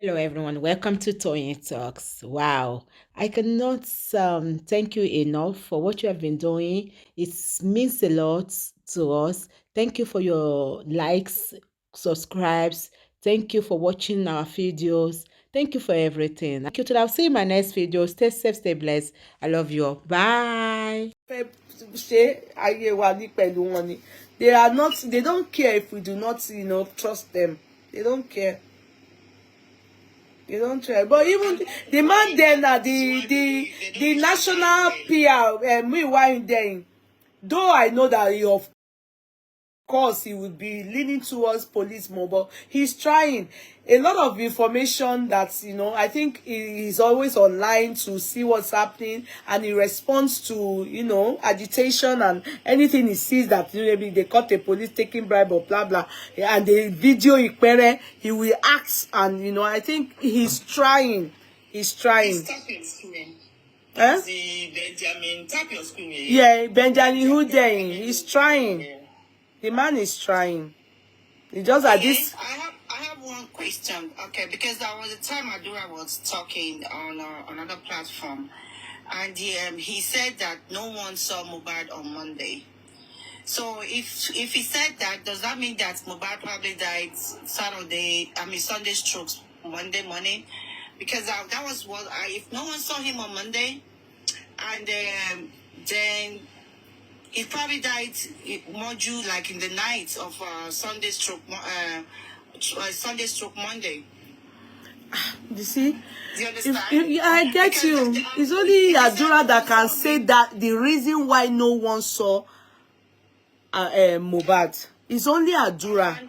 Hello everyone, welcome to Toyeen Talks. Wow, I cannot thank you enough for what you have been doing. It means a lot to us. Thank you for your likes, subscribes. Thank you for watching our videos. Thank you for everything. Thank you till I'll see you in my next video. Stay safe, stay blessed. I love you all. Bye. They are not, they don't care if we do not, trust them. They don't care. They don't try. But even the man then, the national PR, meanwhile then, though I know that he of course he would be leaning towards police more, but he's trying a lot of information that I think he's always online to see what's happening, and he responds to agitation and anything he sees that maybe they caught the police taking bribe or blah blah, and the video he will act, and I think he's trying. He's trying. Huh? Benjamin, tap your screen. Yeah, Benjamin Hudain. He's trying. Yeah. The man is trying. It's just that this. I have one question. Okay, because there was a time Adura was talking on another platform, and he said that no one saw Mohbad on Monday. So if he said that, does that mean that Mohbad probably died Sunday strokes Monday morning? Because that was what if no one saw him on Monday, and then he probably died module like in the night of Sunday stroke Monday. You see, do you understand? I get because you. It's only Adura that can say that the reason why no one saw Mohbad. It's only Adura.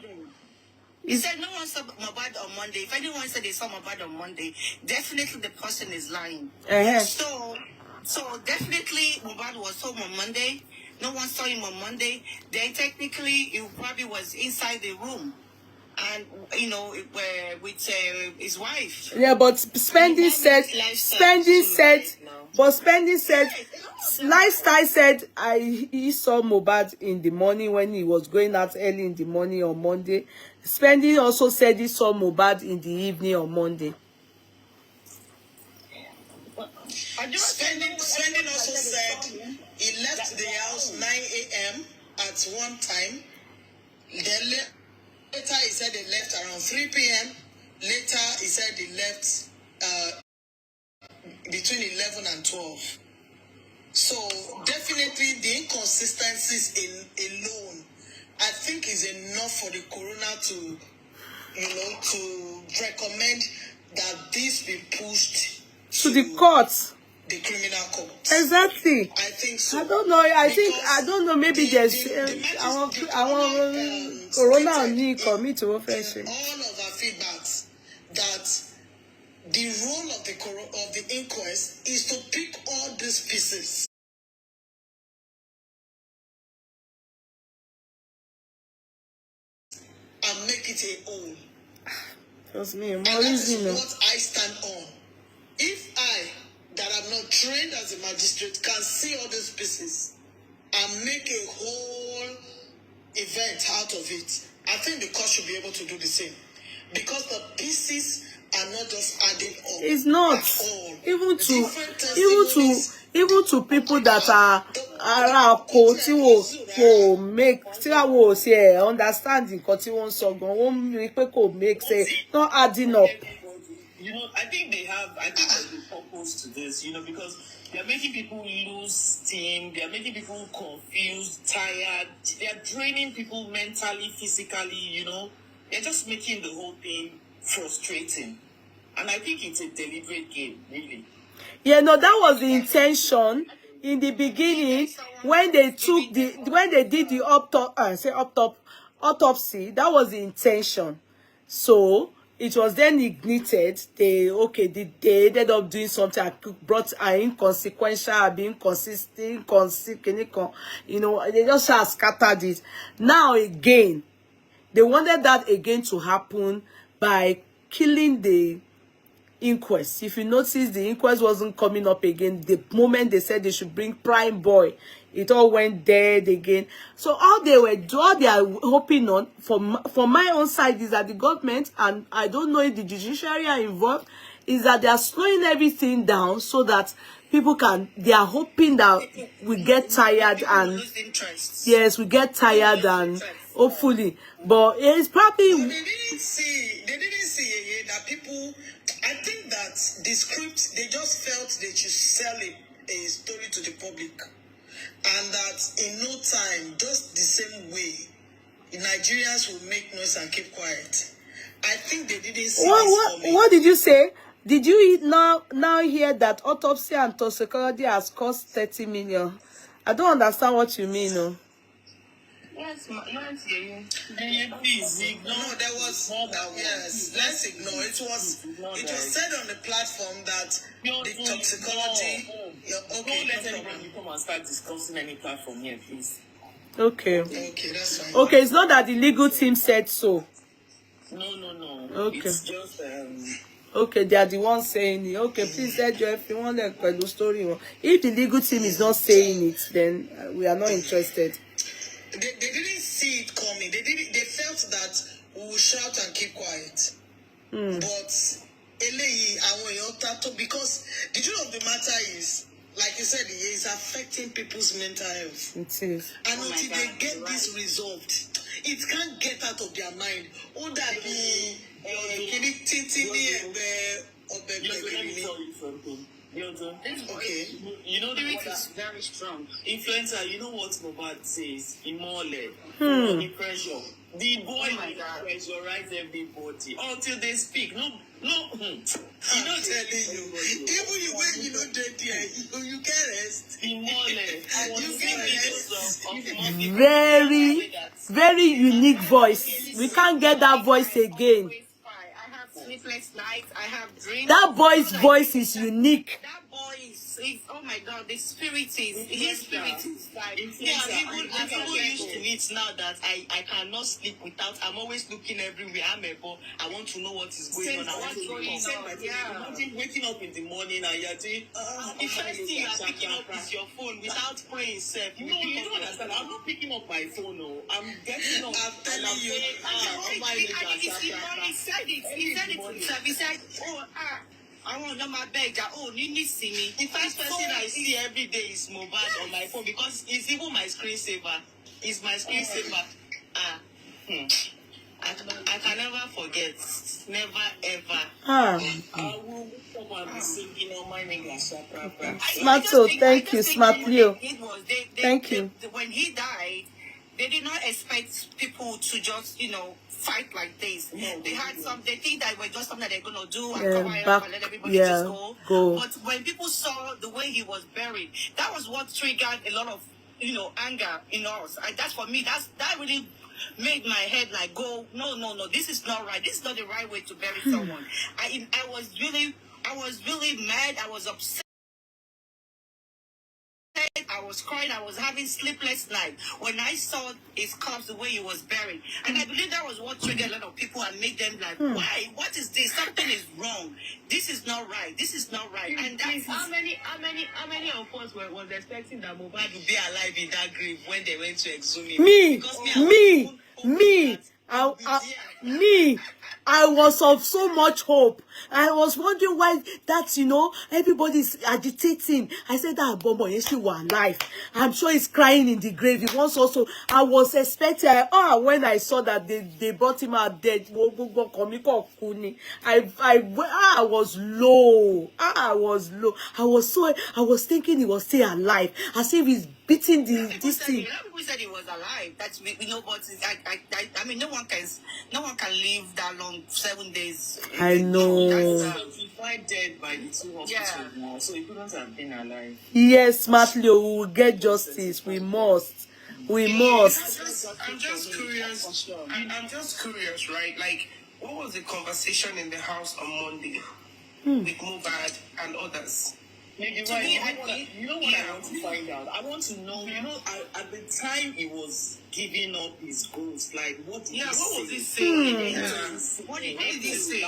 He said no one saw Mohbad on Monday. If anyone said they saw Mohbad on Monday, definitely the person is lying. So definitely Mohbad was home on Monday. No one saw him on Monday. Then technically, he probably was inside the room, and with his wife. Yeah, but Spending said, Lifestyle said he saw Mohbad in the morning when he was going out early in the morning on Monday. Spending also said he saw Mohbad in the evening on Monday. Spending also said he left the house 9 a.m. at one time. Then later he said they left around 3 p.m. Later he said he left between 11 and 12. So definitely the inconsistencies alone, I think, is enough for the coroner to, to recommend that this be pushed to the courts. The criminal court. Exactly. I think so. I don't know. I don't know. Maybe there's our corona on the commit all of our feedbacks that the role of the inquest is to pick all these pieces and make it a whole. Trust me, and that is what I stand on. If I, that I'm not trained as a magistrate, can see all these pieces and make a whole event out of it, I think the court should be able to do the same. Because the pieces are not just adding up. It's not. Even to people that are will make understanding make say not adding up. I think there's a purpose to this, because they're making people lose steam, they're making people confused, tired, they're draining people mentally, physically, they're just making the whole thing frustrating. And I think it's a deliberate game, really. Yeah, no, that was the intention in the beginning when they did the autopsy. That was the intention. So it was then ignited. They ended up doing something, brought an inconsequential, being consistent, they just scattered it. Now again, they wanted that again to happen by killing the inquest. If you notice, the inquest wasn't coming up again. The moment they said they should bring Prime Boy, it all went dead again. So all they are hoping on, from my own side, is that the government, and I don't know if the judiciary are involved, is that they are slowing everything down so that people can, they are hoping that we get tired and, yes, we get tired and hopefully, but it's probably... But they didn't see that people, I think that the script, they just felt they should sell a story to the public. And that in no time, just the same way, the Nigerians will make noise and keep quiet. I think they didn't see this coming. What did you say? Did you now hear that autopsy and toxicology has cost 30 million? I don't understand what you mean, no. Yes, please ignore. No, there was yes. Let's ignore. It was said on the platform that the toxicology. Okay, don't let anybody come and start discussing any platform here, please. Okay. Okay, that's fine. Okay, it's not that the legal team said so. No. Okay. It's just Okay, they are the ones saying it. Okay, please let you if you want the story. If the legal team is not saying it, then we are not interested. They didn't see it coming. They felt that we will shout and keep quiet. But because the truth of the matter is, like you said, it is affecting people's mental health. It is. And until they get this resolved, it can't get out of their mind. let me tell you something. Okay. You know the Spirit is very strong. Influencer, you know what Mohbad says? Imole. Pressure. The boy pressurize everybody until they speak. No. I'm telling you. Even you when you know that you can rest. Imole. You can rest. Very unique voice. We can't get that voice again. I have sleepless nights. I have dreams. That boy's voice is unique. That boy is oh my God, the spirit is his spirit is like people used to it now that I cannot sleep without. I'm always looking everywhere. I want to know what is going on. I want to know. Imagine waking up in the morning and you're doing The first thing you are picking up is your phone without praying self. No, you don't understand. I'm not picking up my phone. No, I'm getting up. I'm telling you. He said it himself. He said, I want to know my bag. You need to see me. The first person I see every day is Mohbad on my phone because it's even my screensaver. It's my screensaver. I can never forget. Never ever. I will come and be singing on my nigga. Smarto, thank you, Smart Leo. Thank you. When he died, they did not expect people to just, fight like this. They had they think that it was just something that they're gonna do and cover it up and let everybody just go. But when people saw the way he was buried, that was what triggered a lot of anger in us. That's for me. That really made my head like go, no, this is not right. This is not the right way to bury someone. I was really mad. I was upset. I was crying. I was having sleepless night when I saw his corpse, the way he was buried. And I believe that was what triggered a lot of people and made them like, why? What is this? Something is wrong. This is not right. This is not right. And that's how many of us was expecting that Mohbad would be alive in that grave when they went to exhume him? Me. I was of so much hope. I was wondering why that, everybody's agitating. I said that Bobo is still alive. I'm sure he's crying in the grave. He wants also. I was expecting. When I saw that they brought him out dead, I was low. I was thinking he was still alive. As if he's beating this thing. People said he was alive. That's but I mean, no one can live that long. 7 days. I know. He died dead by the two hospitals now, so he couldn't have been alive. Yes, smartly, we will get justice. We must. I'm just curious. I'm just curious, right? Like, what was the conversation in the house on Monday with Mohbad and others? You know what I want to find out? I want to know, at the time he was giving up his ghost, like, what did he say? What was he saying? What did he say?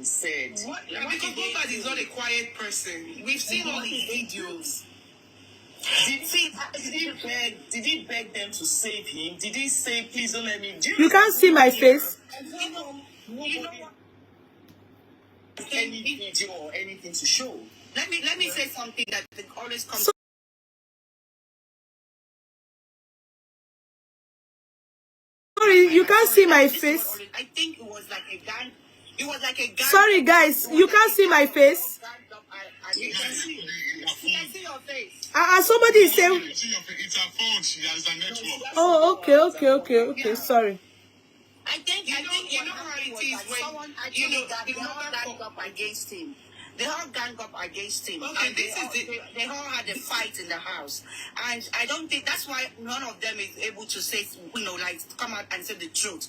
said. Because Mohbad is not a quiet person. We've seen all his videos. Did he beg them to save him? Did he say, please don't let me? You can't see my face. You know Any video or anything to show. Let me say something that always comes. Sorry, you can't see my face. I think it was like a gang. It was like a gang. Sorry, guys, you can't see my face. You can see your face. Somebody is saying. It's her phone. She has a network. Oh, okay. Sorry. I think you know how it is when someone they all gang up against him. They all gang up against him. Okay, and they all had a fight in the house, and I don't think that's why none of them is able to say, like come out and say the truth.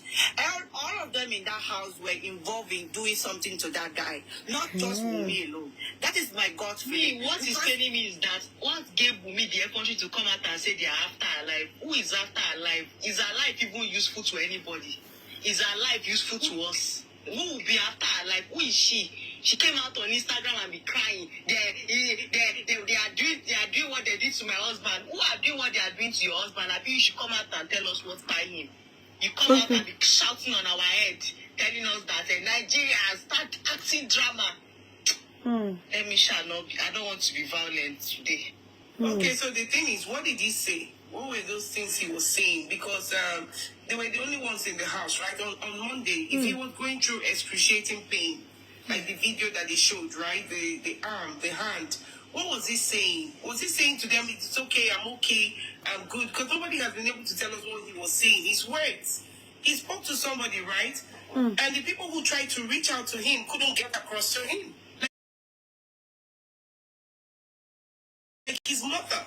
All of them in that house were involved in doing something to that guy, not just Wunmi alone. That is my gut feeling. What is telling me is that what gave Wunmi the opportunity to come out and say they are after her life? Who is after her life? Is her life even useful to anybody? Is her life useful to us? Who will be after her life? Who is she? She came out on Instagram and be crying. They are doing what they did to my husband. Who are doing what they are doing to your husband? I think you should come out and tell us what's by him. You come out and be shouting on our head, telling us that Nigeria has started acting drama. Let me shall not be. I don't want to be violent today. Okay, so the thing is, what did he say? What were those things he was saying? Because they were the only ones in the house, right? On Monday, if he was going through excruciating pain, like the video that they showed, right? The arm, the hand. What was he saying? Was he saying to them, it's okay, I'm okay, I'm good? Because nobody has been able to tell us what he was saying. His words. He spoke to somebody, right? And the people who tried to reach out to him couldn't get across to him. Like his mother.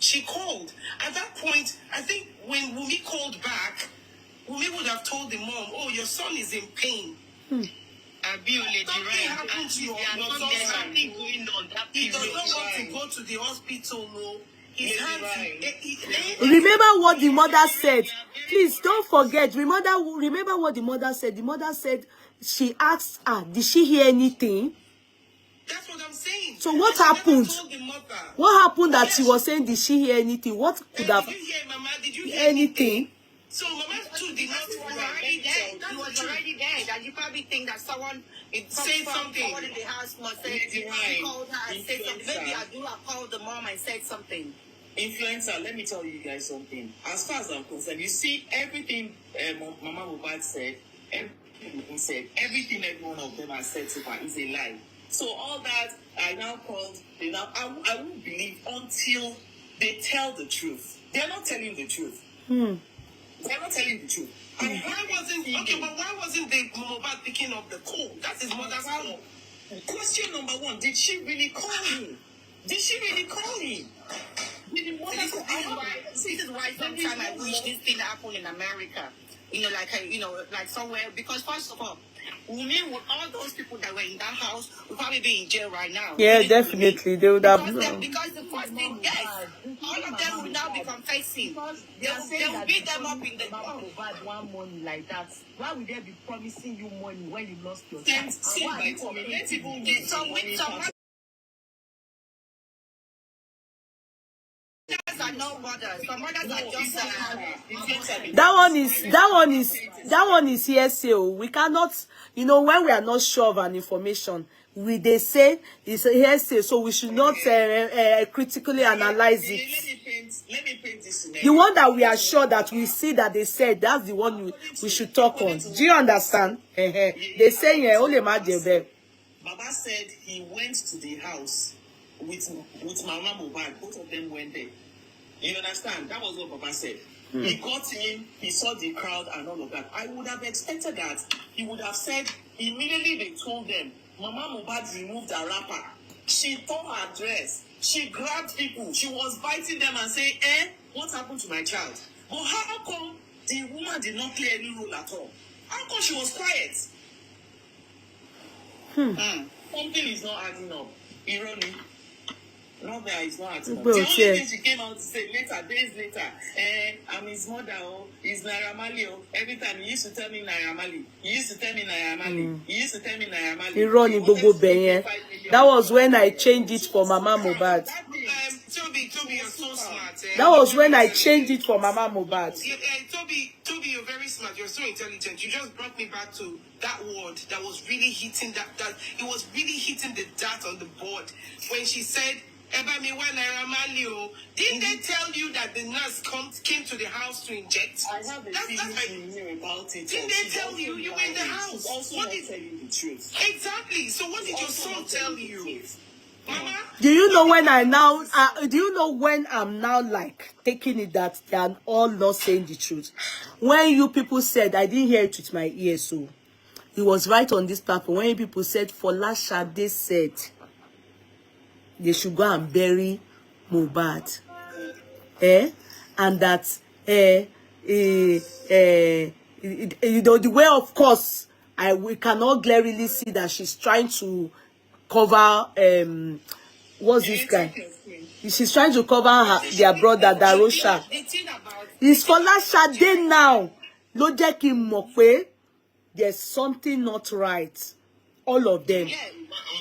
She called. At that point, I think when Wunmi called back, Wunmi would have told the mom, oh, your son is in pain. Something happened to your son. There's something going on. He does not want to go to the hospital, no. His hands. Remember what the mother said. Please don't forget. Remember what the mother said. The mother said she asked her, did she hear anything? That's what I'm saying. So what happened? What happened that she was saying, did she hear anything? What could have... Did you hear, Mama? Did you hear anything? So Mama too did not. He was already dead. He was already dead, and you probably think that someone said something. Someone in the house must say he called her and said something. Maybe I called the mom and said something. Influencer, let me tell you guys something. As far as I'm concerned, you see everything Mama Mohbad said, everything every one of them has said so far is a lie. So all that I now called, I won't believe until they tell the truth. They're not telling the truth. They're not telling the truth. Why wasn't the Mohbad picking up the call? That's his mother's call. Question number one: did she really call him? Did she really call him? Did the mother call him? This is why sometimes I wish this thing happened in America. Like somewhere, because first of all, Wunmi, all those people that were in that house would probably be in jail right now. Yeah, definitely. They would have known. Because the first thing, yes, all of them will now be confessing. They will beat them up in the Mohbad want money like that. Why would they be promising you money when you lost your child? Let's even get some are no mothers. Some mothers are just that one is hearsay. We cannot, when we are not sure of an information, they say it's a hearsay, so we should not critically analyze it. Let me paint this scenario. The one that we are sure that we see that they said, that's the one we should talk on. Do you understand? They say only Baba said he went to the house with Mama Mohbad. Both of them went there. You understand? That was what Baba said. He got in, he saw the crowd and all of that. I would have expected that he would have said, immediately they told them, Mama Mohbad removed her wrapper. She tore her dress. She grabbed people. She was biting them and saying, what happened to my child? But how come the woman did not play any role at all? How come she was quiet? Something is not adding up. Irony. No, there is not acting. But The only yeah. thing she came out to say later, days later, I'm his mother, oh, he's Naira Marley, oh. Every time he used to tell me Naira Marley. He used to tell me Naira Marley. He used to tell me Naira Marley. Ironi Gogo Benye. That was when I changed it for Mama Mohbad. Toby, you're so smart. That was when I changed it for Mama Mohbad. Toby, you're very smart. You're so intelligent. You just brought me back to that word that was really hitting that it was really hitting the dart on the board when she said, Eba mi wa Naira Marley o. Didn't they tell you that the nurse came to the house to inject? I have a feeling you knew about it. Didn't they tell you you were in the house? She's also not telling the truth. Exactly. So what did your son tell you? Mama? Do you know when do you know when I'm now like taking it that they are all not saying the truth? When you people said, I didn't hear it with my ears, so it was right on this platform. When you people said, Folashade said they should go and bury Mohbad. And that you know, the way, of course, we cannot clearly see that she's trying to cover what's this guy? She's trying to cover their brother Darosha. It's Folashade now. Ló jẹ́ kí n mọ̀ pé there's something not right. All of them.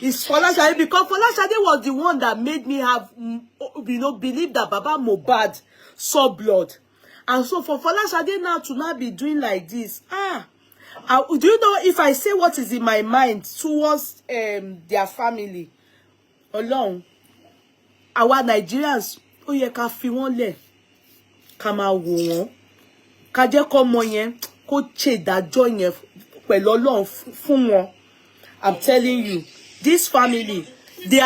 It's Folashade because Folashade was the one that made me have, believe that Baba Mohbad saw blood. And so for Folashade now to not be doing like this, do you know if I say what is in my mind towards their family alone, our Nigerians, ó yẹ ká fi wọ́n lẹ̀, ká máa wò wọ́n, ká jẹ́ kó ọmọ yẹn kó ṣe ìdájọ́ yẹn pẹ̀lú Ọlọ́run fún wọn. I'm telling you, this family, they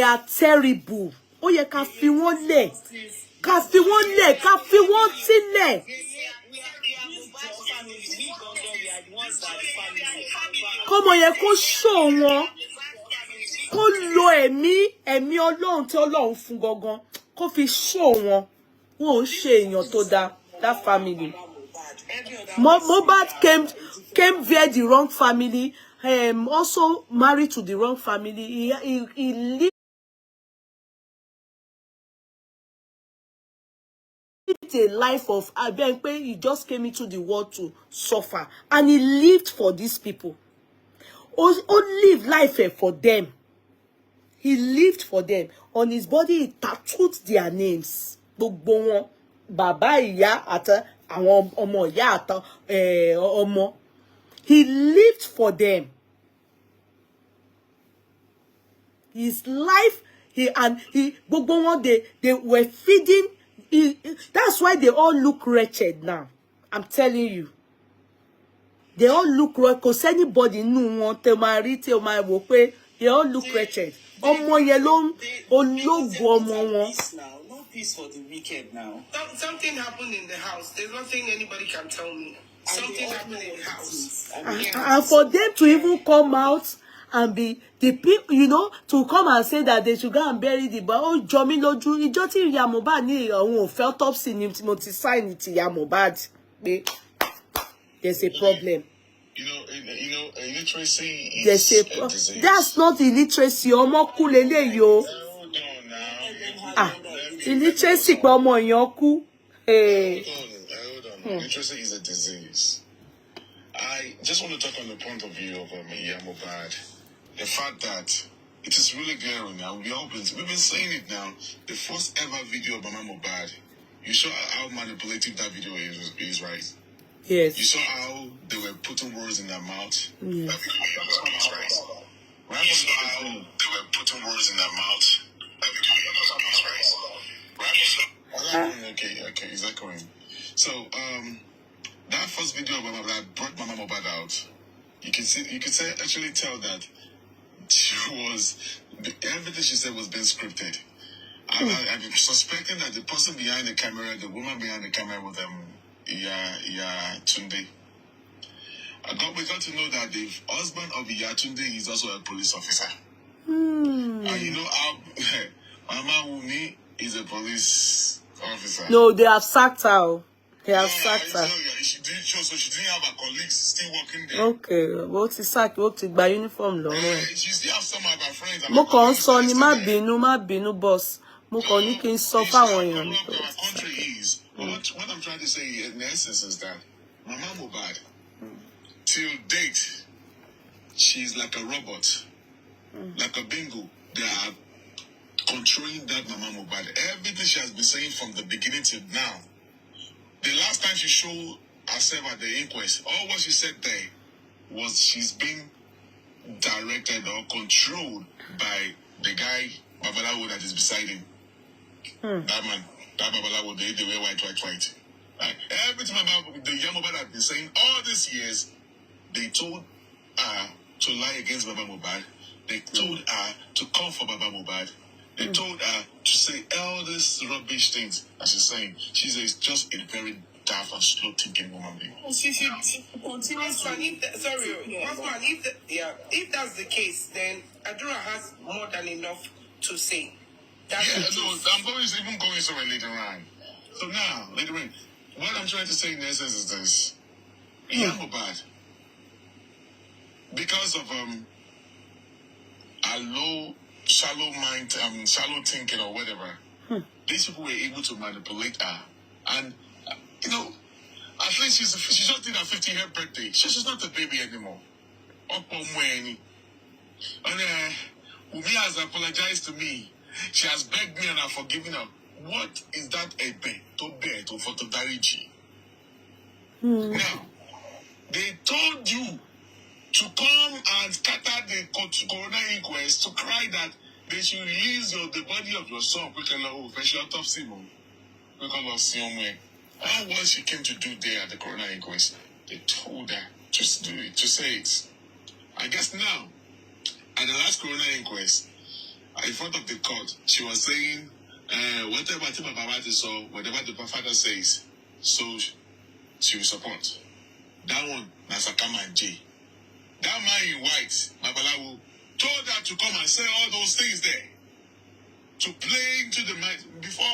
are terrible. Ó yẹ ká fi wọ́n lẹ̀, ká fi wọ́n lẹ̀, ká fi wọ́n sílẹ̀. Kọ́mọ yẹn kó show wọn, kó lo ẹ̀mí Ọlọ́run tí Ọlọ́run fún gangan, kó fi show wọn. Wọ́n ò ṣe èèyàn tó dá, that family. Mohbad came via the wrong family, also married to the wrong family. He lived a life of he just came into the world to suffer, and he lived for these people. Or live life for them. He lived for them. On his body, he tattooed their names. Gbogbo wọn, bàbá ìyá àti àwọn ọmọ ìyá àti ọmọ. He lived for them. His life, gbogbo wọn, they were feeding. That's why they all look wretched now. I'm telling you. They all look wretched. Because anybody knew one, they all look wretched. Ọmọ yẹn ló ológo ọmọ wọn. No peace for the wicked now. Something happened in the house. There's nothing anybody can tell me. Something happened in the house. And for them to even come out and be the people, to come and say that they should go and bury the body. Oh, Jomi lójú, ìjọ tí ìyá Mohbad ní òun ò fẹ́ autopsy ni mo ti sign ti ìyá Mohbad. There's a problem. Illiteracy is There's a disease. That's not illiteracy. Ọmọ kú leléyìí o. Hold on now. Illiteracy pé ọmọ èèyàn kú. Hold on. Illiteracy is a disease. I just want to talk on the point of view of Mohbad. The fact that it is really glaring now. We've been saying it now. The first ever video of Mama Mohbad, you saw how manipulative that video is, right? Yes. You saw how they were putting words in their mouth. Yes. Right? You saw how they were putting words in their mouth. Right? Okay, is that going? So, that first video of Mama that brought Mama Mohbad out, you could actually tell that everything she said was being scripted. I'm suspecting that the person behind the camera, the woman behind the camera was Tunde. We got to know that the husband of Tunde is also a police officer. And you know how Mama Wumi is a police officer. No, they have sacked her. He has sacked her. She didn't show, so she didn't have her colleagues still working there. Okay, what is sack? What is by uniform law? She still have some of her friends. Mo kàn sọ ni má bínú boss. Mo kàn ní kí n sọ fáwọn èèyàn. Our country is. What I'm trying to say in essence is that Mama Mohbad, till date, she's like a robot, like a bingo. They are controlling that Mama Mohbad. Everything she has been saying from the beginning till now. The last time she showed herself at the inquest, all what she said there was she's being directed or controlled by the guy, Babalawo, that is beside him. That man, that Babalawo, they wear white. Right? Everything about the young Mohbad have been saying all these years, they told her to lie against Baba Mohbad. They told her to come for Baba Mohbad. They told her to say all these rubbish things that she's saying. She's just a very daft and slow thinking woman being. She should continue. If that's the case, then Adura has more than enough to say. I'm even going somewhere later on. So now, later on, what I'm trying to say in essence is this. Mohbad, because of a shallow mind, shallow thinking or whatever, these people were able to manipulate her. And, at least she just did her 50th birthday. She's not a baby anymore. And Umi has apologized to me. She has begged me and I've forgiven her. What is that a bet to for to Dariji? Now, they told you to come and scatter the corona inquest to cry that they should release the body of your son. All what she came to do there at the corona inquest, they told her to do it, to say it. I guess now, at the last corona inquest, in front of the court, she was saying, whatever the father says, so she will support. That one, Nasakama and J. That man in white, Babalawo, told her to come and say all those things there. To play into the mind. Before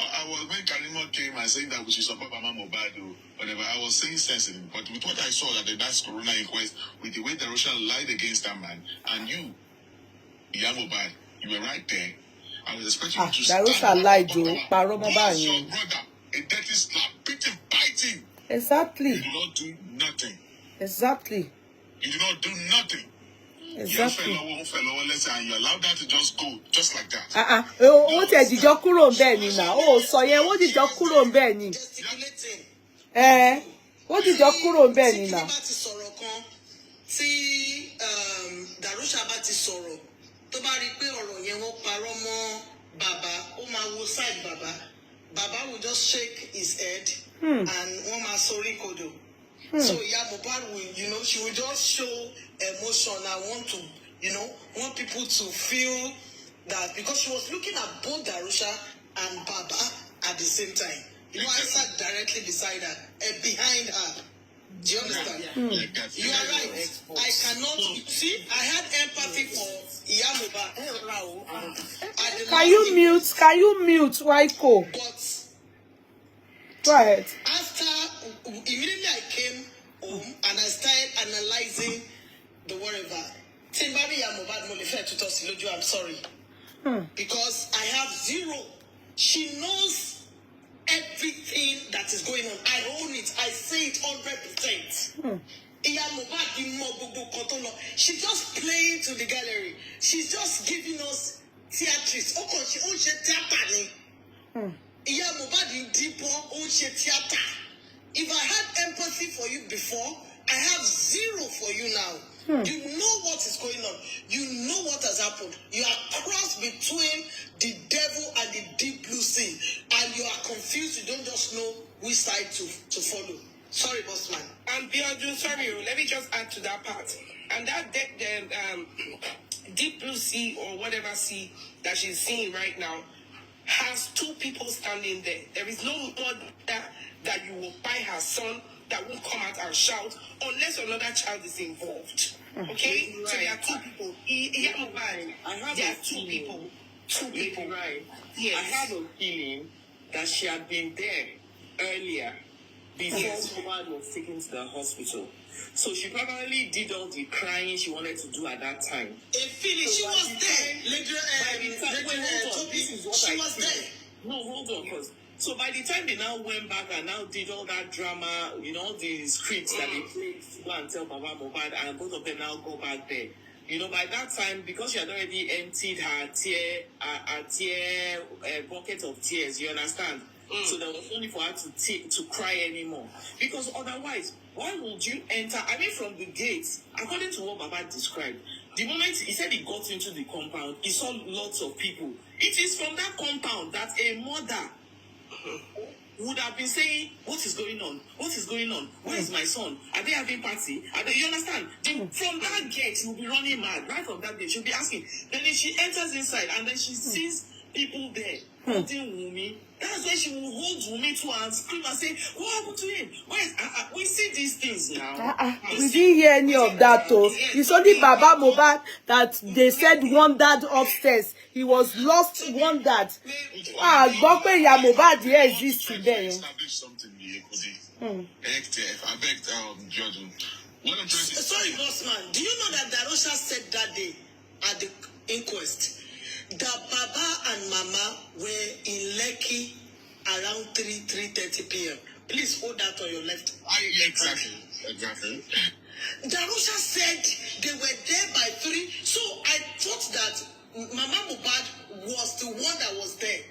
when Karimo came and saying that we should support Mama Mohbad or whatever, I was saying sensitive. But with what I saw at the last corona inquest, with the way the Russian lied against that man, and you, Mohbad, you were right there. I was expecting you to stand up. Lied, your brother, a dirty slap, beat him, bite him. Exactly. You did not do nothing. Exactly. You did not do nothing. Exactly. And you allowed that to just go, just like that. Ó ti ẹ̀dìjọ́ kúrò ńbẹ̀ ni náà. Ó sọ yẹn, ó dìjọ́ kúrò ńbẹ̀ ni. Ó dìjọ́ kúrò ńbẹ̀ ni náà. Tí Darusha bá ti sọ̀rọ̀, tó bá rí pé ọ̀rọ̀ yẹn wọ́n parọ́ mọ́ bàbá, ó máa wo side bàbá. Bàbá will just shake his head and wọ́n máa sorí kodò. So Mohbad will, she will just show emotion. I want to, want people to feel that, because she was looking at both Darusha and Baba at the same time. I sat directly beside her and behind her. Do you understand? You are right. I cannot see. I had empathy for Mohbad. Can you mute, Waiko? But go ahead. After immediately I came home and I started analyzing the whatever. Timbari Mohbad Molife to Tosiloju, I'm sorry. Because I have zero. She knows everything that is going on. I own it. I say it 100%. She's just playing to the gallery. She's just giving us theatrics. If I had empathy for you before, I have zero for you now. You know what is going on. You know what has happened. You are crossed between the devil and the deep blue sea. And you are confused. You don't just know which side to follow. Sorry, bossman. And Beyonce, sorry, let me just add to that part. And that deep blue sea or whatever sea that she's seeing right now has two people standing there. There is no mother that you will buy her son that won't come out and shout unless another child is involved. Okay? Right. So there are two people. There are two people. Two people. Right. Yes. I have a feeling that she had been there earlier before Mohbad was taken to the hospital. So she probably did all the crying she wanted to do at that time. She was there. She was there. No, hold on, because so by the time they now went back and now did all that drama, you know, all the scripts that they played to go and tell Baba Mohbad, and both of them now go back there. You know, by that time, because she had already emptied her bucket of tears, you understand? So there was only for her to cry anymore. Because otherwise, why would you enter? I mean, from the gate, according to what Baba described, the moment he said he got into the compound, he saw lots of people. It is from that compound that a mother would have been saying, what is going on? What is going on? Where is my son? Are they having party? You understand? From that gate, she'll be running mad. Right from that gate, she'll be asking. Then if she enters inside and then she sees people there holding Wunmi, that's when she will hold Wunmi to her and scream and say, what happened to him? Where is, we see these things now. We didn't hear any of that, though. It's only Baba Mohbad that they said wandered upstairs. He was lost, wandered. Gbọ́ pé ìyá Mohbad here exists there. Establish something here, Kudi. I begged Jordan. What I'm trying to say. Sorry, bossman. Do you know that Darosha said that day at the inquest that Baba and Mama were in Lekki around 3:30 p.m. Please hold that on your left. Exactly. Darosha said they were there by 3. So I thought that Mama Mohbad was the one that was there.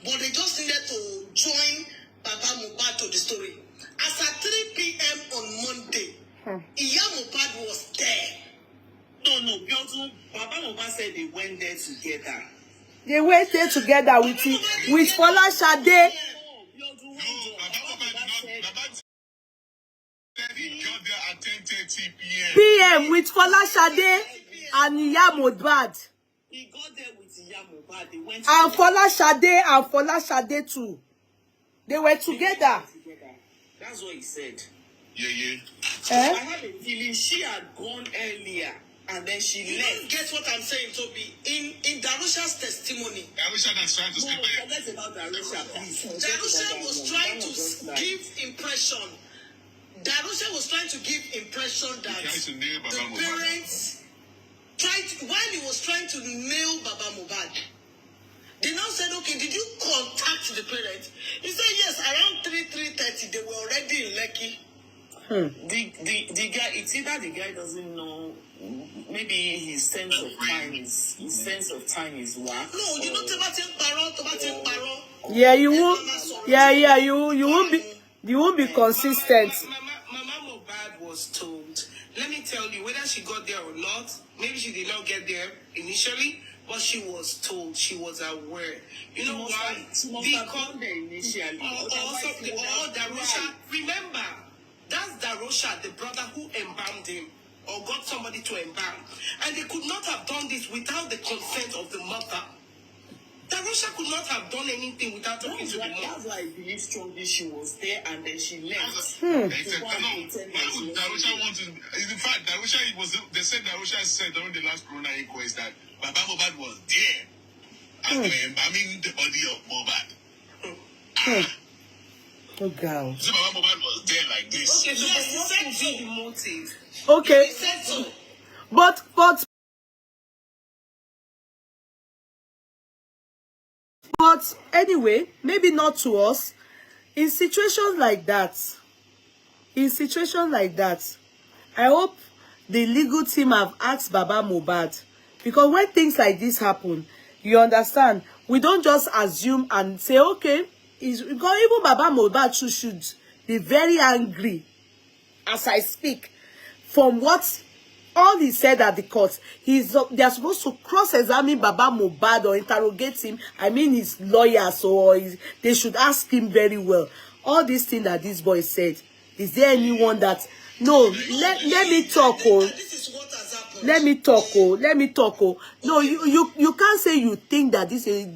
But they just needed to join Baba Mohbad to the story. As at 3 p.m. on Monday, Iya Mohbad was there. No, Baba Mohbad said they went there together. They went there together with Folashade. PM with Folashade and Iya Mohbad. He got there with Iya Mohbad. They went And Folashade too. They were together. That's what he said. Yeah. I have a feeling she had gone earlier and then she left. Don't get what I'm saying, Toby. In Darusha's testimony, Darusha that's trying to skip it. Forget about Darusha, please. Darusha was trying to give impression. Darusha was trying to give impression that the parents while he was trying to nail Baba Mohbad, they now said, okay, did you contact the parents? He said, yes, around 3:30, they were already in Lekki. The guy, it's either the guy doesn't know, maybe his sense of time is whack. No, you know, Tobatin Paro. Yeah, you won't be consistent. Mama Mohbad was told, let me tell you, whether she got there or not, maybe she did not get there initially, but she was told, she was aware. You know why? Because initially. Darosha, remember, that's Darosha, the brother who embalmed him, or got somebody to embalm. And they could not have done this without the consent of the mother. Darosha could not have done anything without talking to the mother. That's why I believe strongly she was there and then she left. They said, why would Darusha want to? In fact, they said Darusha said during the last Corona inquest that Baba Mohbad was there and they were embalming the body of Mohbad. Oh God. So Baba Mohbad was there like this. Okay, so yes, he said so. The motive. Okay. He said so. But anyway, maybe not to us. In situations like that, I hope the legal team have asked Baba Mohbad, because when things like this happen, you understand, we don't just assume and say, okay, because even Baba Mohbad should be very angry as I speak from what all he said at the court. They're supposed to cross-examine Baba Mohbad or interrogate him. I mean, his lawyers, or they should ask him very well. All these things that this boy said, is there anyone that... No, let me talk, oh. This is what has happened. Let me talk, oh. No, you can't say you think that this is...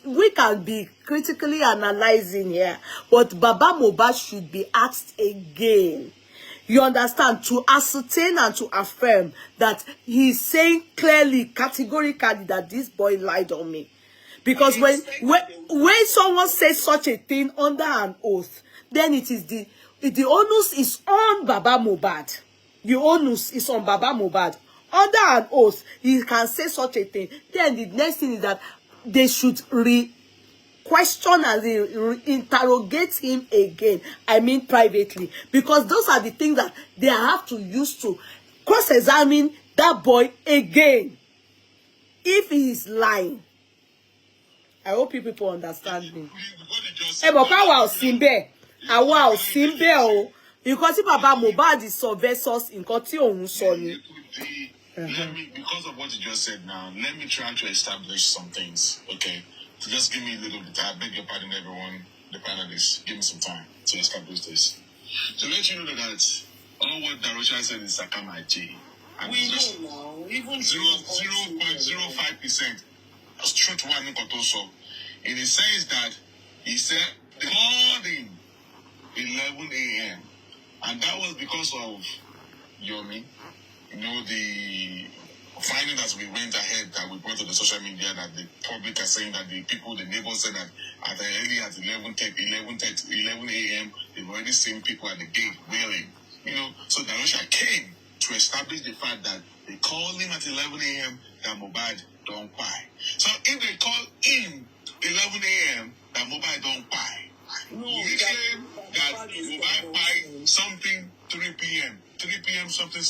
We can be critically analyzing here, but Baba Mohbad should be asked again. You understand? To ascertain and to affirm that he's saying clearly, categorically, that this boy lied on me. Because when someone says such a thing under an oath, then it is the onus is on Baba Mohbad. The onus is on Baba Mohbad. Under an oath, he can say such a thing. Then the next thing is that they should question and interrogate him again. I mean privately. Because those are the things that they have to use to cross-examine that boy again. If he is lying. I hope you people understand me. But power of Simbe. Àwa ò sí ńbẹ̀ o. Because if Baba Mohbad is sọ versus nǹkan tí òun sọ ni. Because of what you just said now, let me try to establish some things, okay? So just give me a little bit. I beg your pardon, everyone, the panelists. Give me some time to establish this. To let you know that all what Darosha said is Sakamachi. And we know now, even 0.05%. That's true to one also. In the sense that he said they called him 11 a.m. And that was because of Yomi. You know, the finding as we went ahead that we brought to the social media that the public are saying that the people, the neighbors said that at early at 11 a.m. they've already seen people at the gate wailing. You know, so Darosha came to establish the fact that they called him at 11 a.m. that Mohbad don't buy. So if they call him 11 a.m. that Mohbad don't buy, we claim that Mohbad buy something 3 p.m. 3 p.m. something.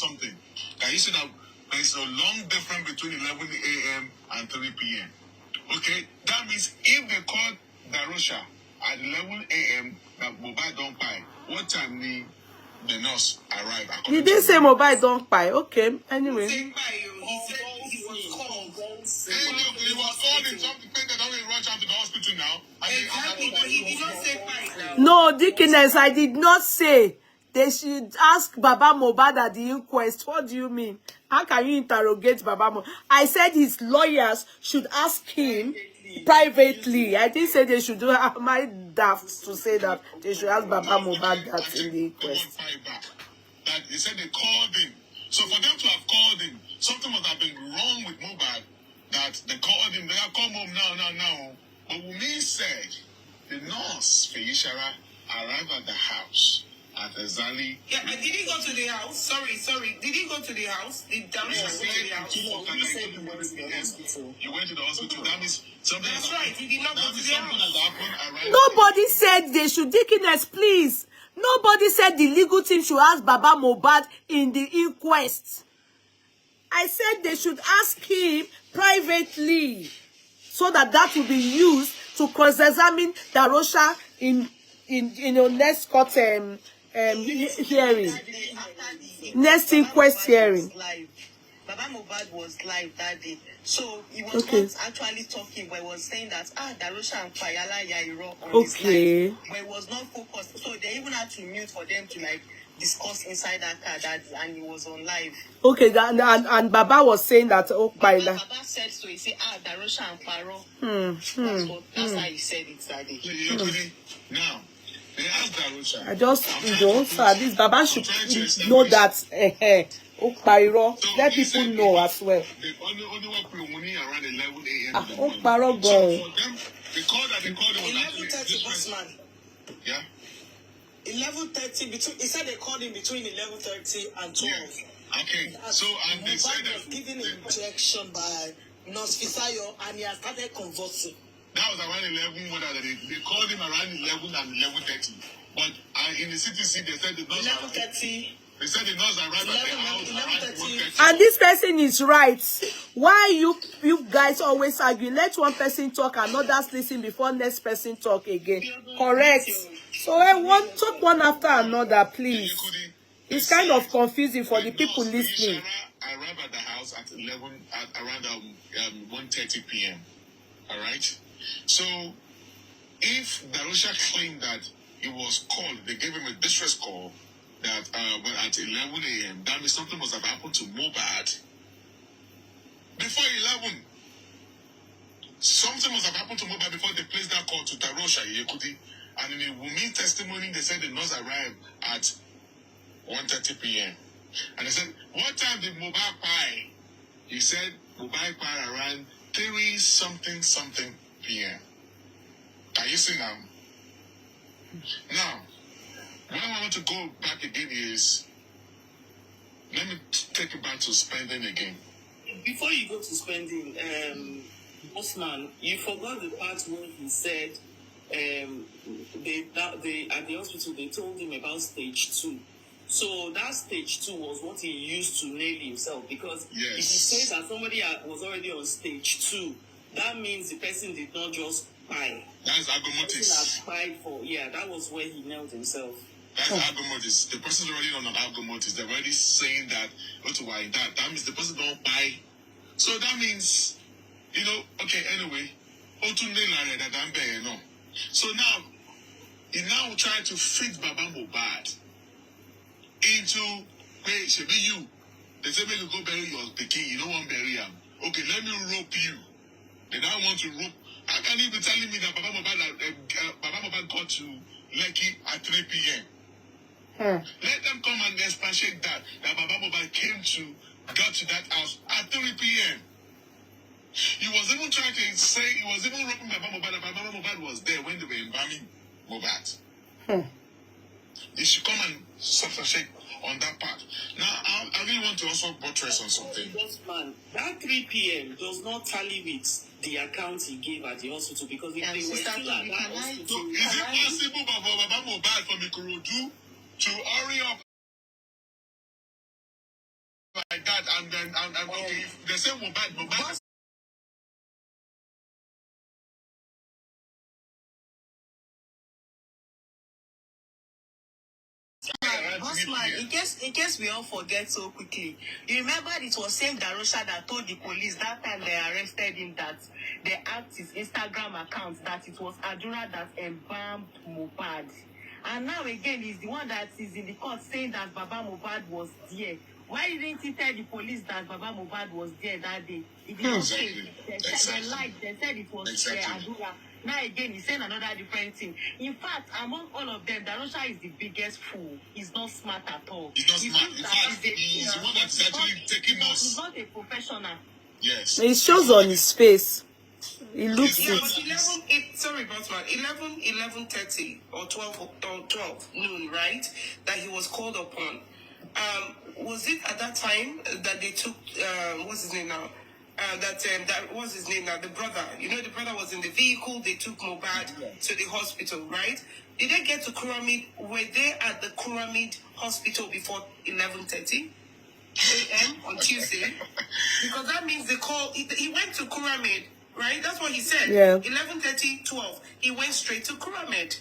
That you see that there is a long difference between 11 a.m. and 3 p.m. Okay? That means if they call Darosha at 11 a.m. that Mohbad don't buy, what time the nurse arrive? You didn't say Mohbad don't buy. Okay, anyway. He was called in something that only rush out to the hospital now. Exactly, but he did not say fight now. No, Dickiness, I did not say they should ask Baba Mohbad at the inquest. What do you mean? How can you interrogate Baba Mohbad? I said his lawyers should ask him privately. I didn't say they should do. Am I daft to say that they should ask Baba Mohbad that in the inquest? That they said they called him. So for them to have called him, something must have been wrong with Mohbad. That they called him. They have come home now. But Wumi said the nurse Feyishara arrived at the house at exactly. Yeah, but did he go to the house? Sorry. Did he go to the house? Did Darusha go to the house? You went to the hospital. That means something. That's right. He did not go to the house. Nobody said they should. Dickiness, please. Nobody said the legal team should ask Baba Mohbad in the inquest. I said they should ask him privately so that will be used to cross-examine Darosha in your next court hearing, next inquest hearing. Baba Mohbad was live that day, so he was not actually talking, but he was saying that Darosha and Fayala Yairo on his live, but he was not focused. So they even had to mute for them to like discuss inside that car and he was on live. Okay, and Baba was saying that Baba said so. He said Darosha and Faro. That's how he said it that day. Now they asked Darosha. I just this Baba should know that let people know as well. They only work with money around 11 a.m. So for them, they called 11:30, bossman. Yeah. 11:30 between. He said they called him between 11:30 and 12. Yeah. Okay. So and they said Mohbad was given an injection by Nurse Fisayo and he has started convulsing. That was around 11. They called him around 11 and 11:30. But in the CTC, they said the nurse 11:30. They said the nurse arrived at the house around 1:30. and this person is right. Why you guys always argue? Let one person talk and others listen before next person talk again. Correct. So I want talk one after another, please. It's kind of confusing for the people listening. Arrived at the house at around 1:30 p.m. All right. So if Darosha claimed that it was called, they gave him a distress call that at 11 a.m. that means something must have happened to Mohbad before 11. Something must have happened to Mohbad before they placed that call to Darosha Yekudi. And in a Wumi testimony, they said the nurse arrived at 1:30 p.m. And they said, what time did Mohbad buy? He said Mohbad buy around 3-something p.m. Can you see now? Now, Where I want to go back again is, let me take it back to spending again. Before you go to spending, Osman, you forgot the part where he said they at the hospital they told him about stage 2. So that stage 2 was what he used to nail himself, because if he says that somebody was already on stage 2, that means the person did not just buy. That's The person algomotis. had applied for, that was where he nailed himself. That's algomotis. The person's already on an algomotis. They're already saying that, why that means the person don't buy. So that means, okay, anyway, so now, he now trying to fit Baba Mohbad into, hey, should be you. They say, make you go bury your pikin, you don't want to bury him. Okay, let me rope you. They now want to rope. How can you be telling me that Baba Mohbad got to Lekki at 3 p.m.? Let them come and expatiate that Baba Mohbad got to that house at 3 p.m. He was even trying to say, he was even roping Baba Mohbad that Baba Mohbad was there when they were embalming Mohbad. They should come and substantiate on that part. Now, I really want to also buttress on something. Man, that 3 p.m. does not tally with the account he gave at the hospital, because if they were still at that hospital... Is it possible for Baba Mohbad from Ikorodu to hurry up like that and then okay, if they say Mohbad Bossman, in case we all forget so quickly, you remember it was same Darosha that told the police that time they arrested him that they hacked his Instagram account, that it was Adura that embalmed Mohbad. And now again, he's the one that is in the court saying that Baba Mohbad was there. Why didn't he tell the police that Baba Mohbad was there that day? He didn't say. They lied. They said it was Adura. Now again, he's saying another different thing. In fact, among all of them, Darosha is the biggest fool. He's not smart at all. He's not smart. In fact, he's the one that's actually taking us. He's not a professional. Yes. It shows on his face. He looks Yeah, it. but sorry, Bossman, 11:30 or 12 noon, right? That he was called upon. Was it at that time that they took what's his name now? That what's his name now? The brother. The brother was in the vehicle. They took Mohbad to the hospital, right? Did they get to Kuramid? Were they at the Kuramid hospital before 11:30 a.m. on Tuesday? Because that means he went to Kuramid, right? That's what he said. Yeah. 11:30, 12. He went straight to Kuramid.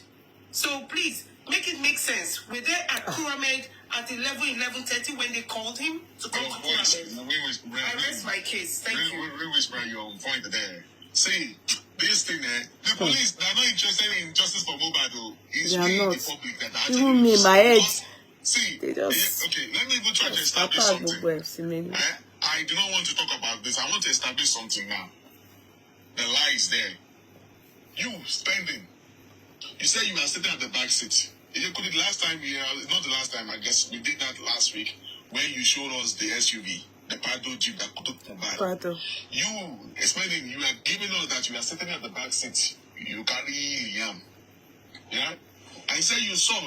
So please make it make sense. Were they at Kuramid at 11:30 when they called him to come to Kuramid? I rest my case. Thank you. We whisper your point there. See, this thing, the police, they're not interested in justice for Mohbad, though. It's They are really not. the public that actually... Even me, my head. See, They just... okay, let me even try to establish something. I do not want to talk about this. I want to establish something now. The lie is there. You spending. You said you were sitting at the back seat. You could last time, not the last time, I guess we did that last week when you showed us the SUV, the Prado Jeep that took Mohbad. You, spending, you are giving us that you are sitting at the back seat. You carry yam. Yeah? I said you saw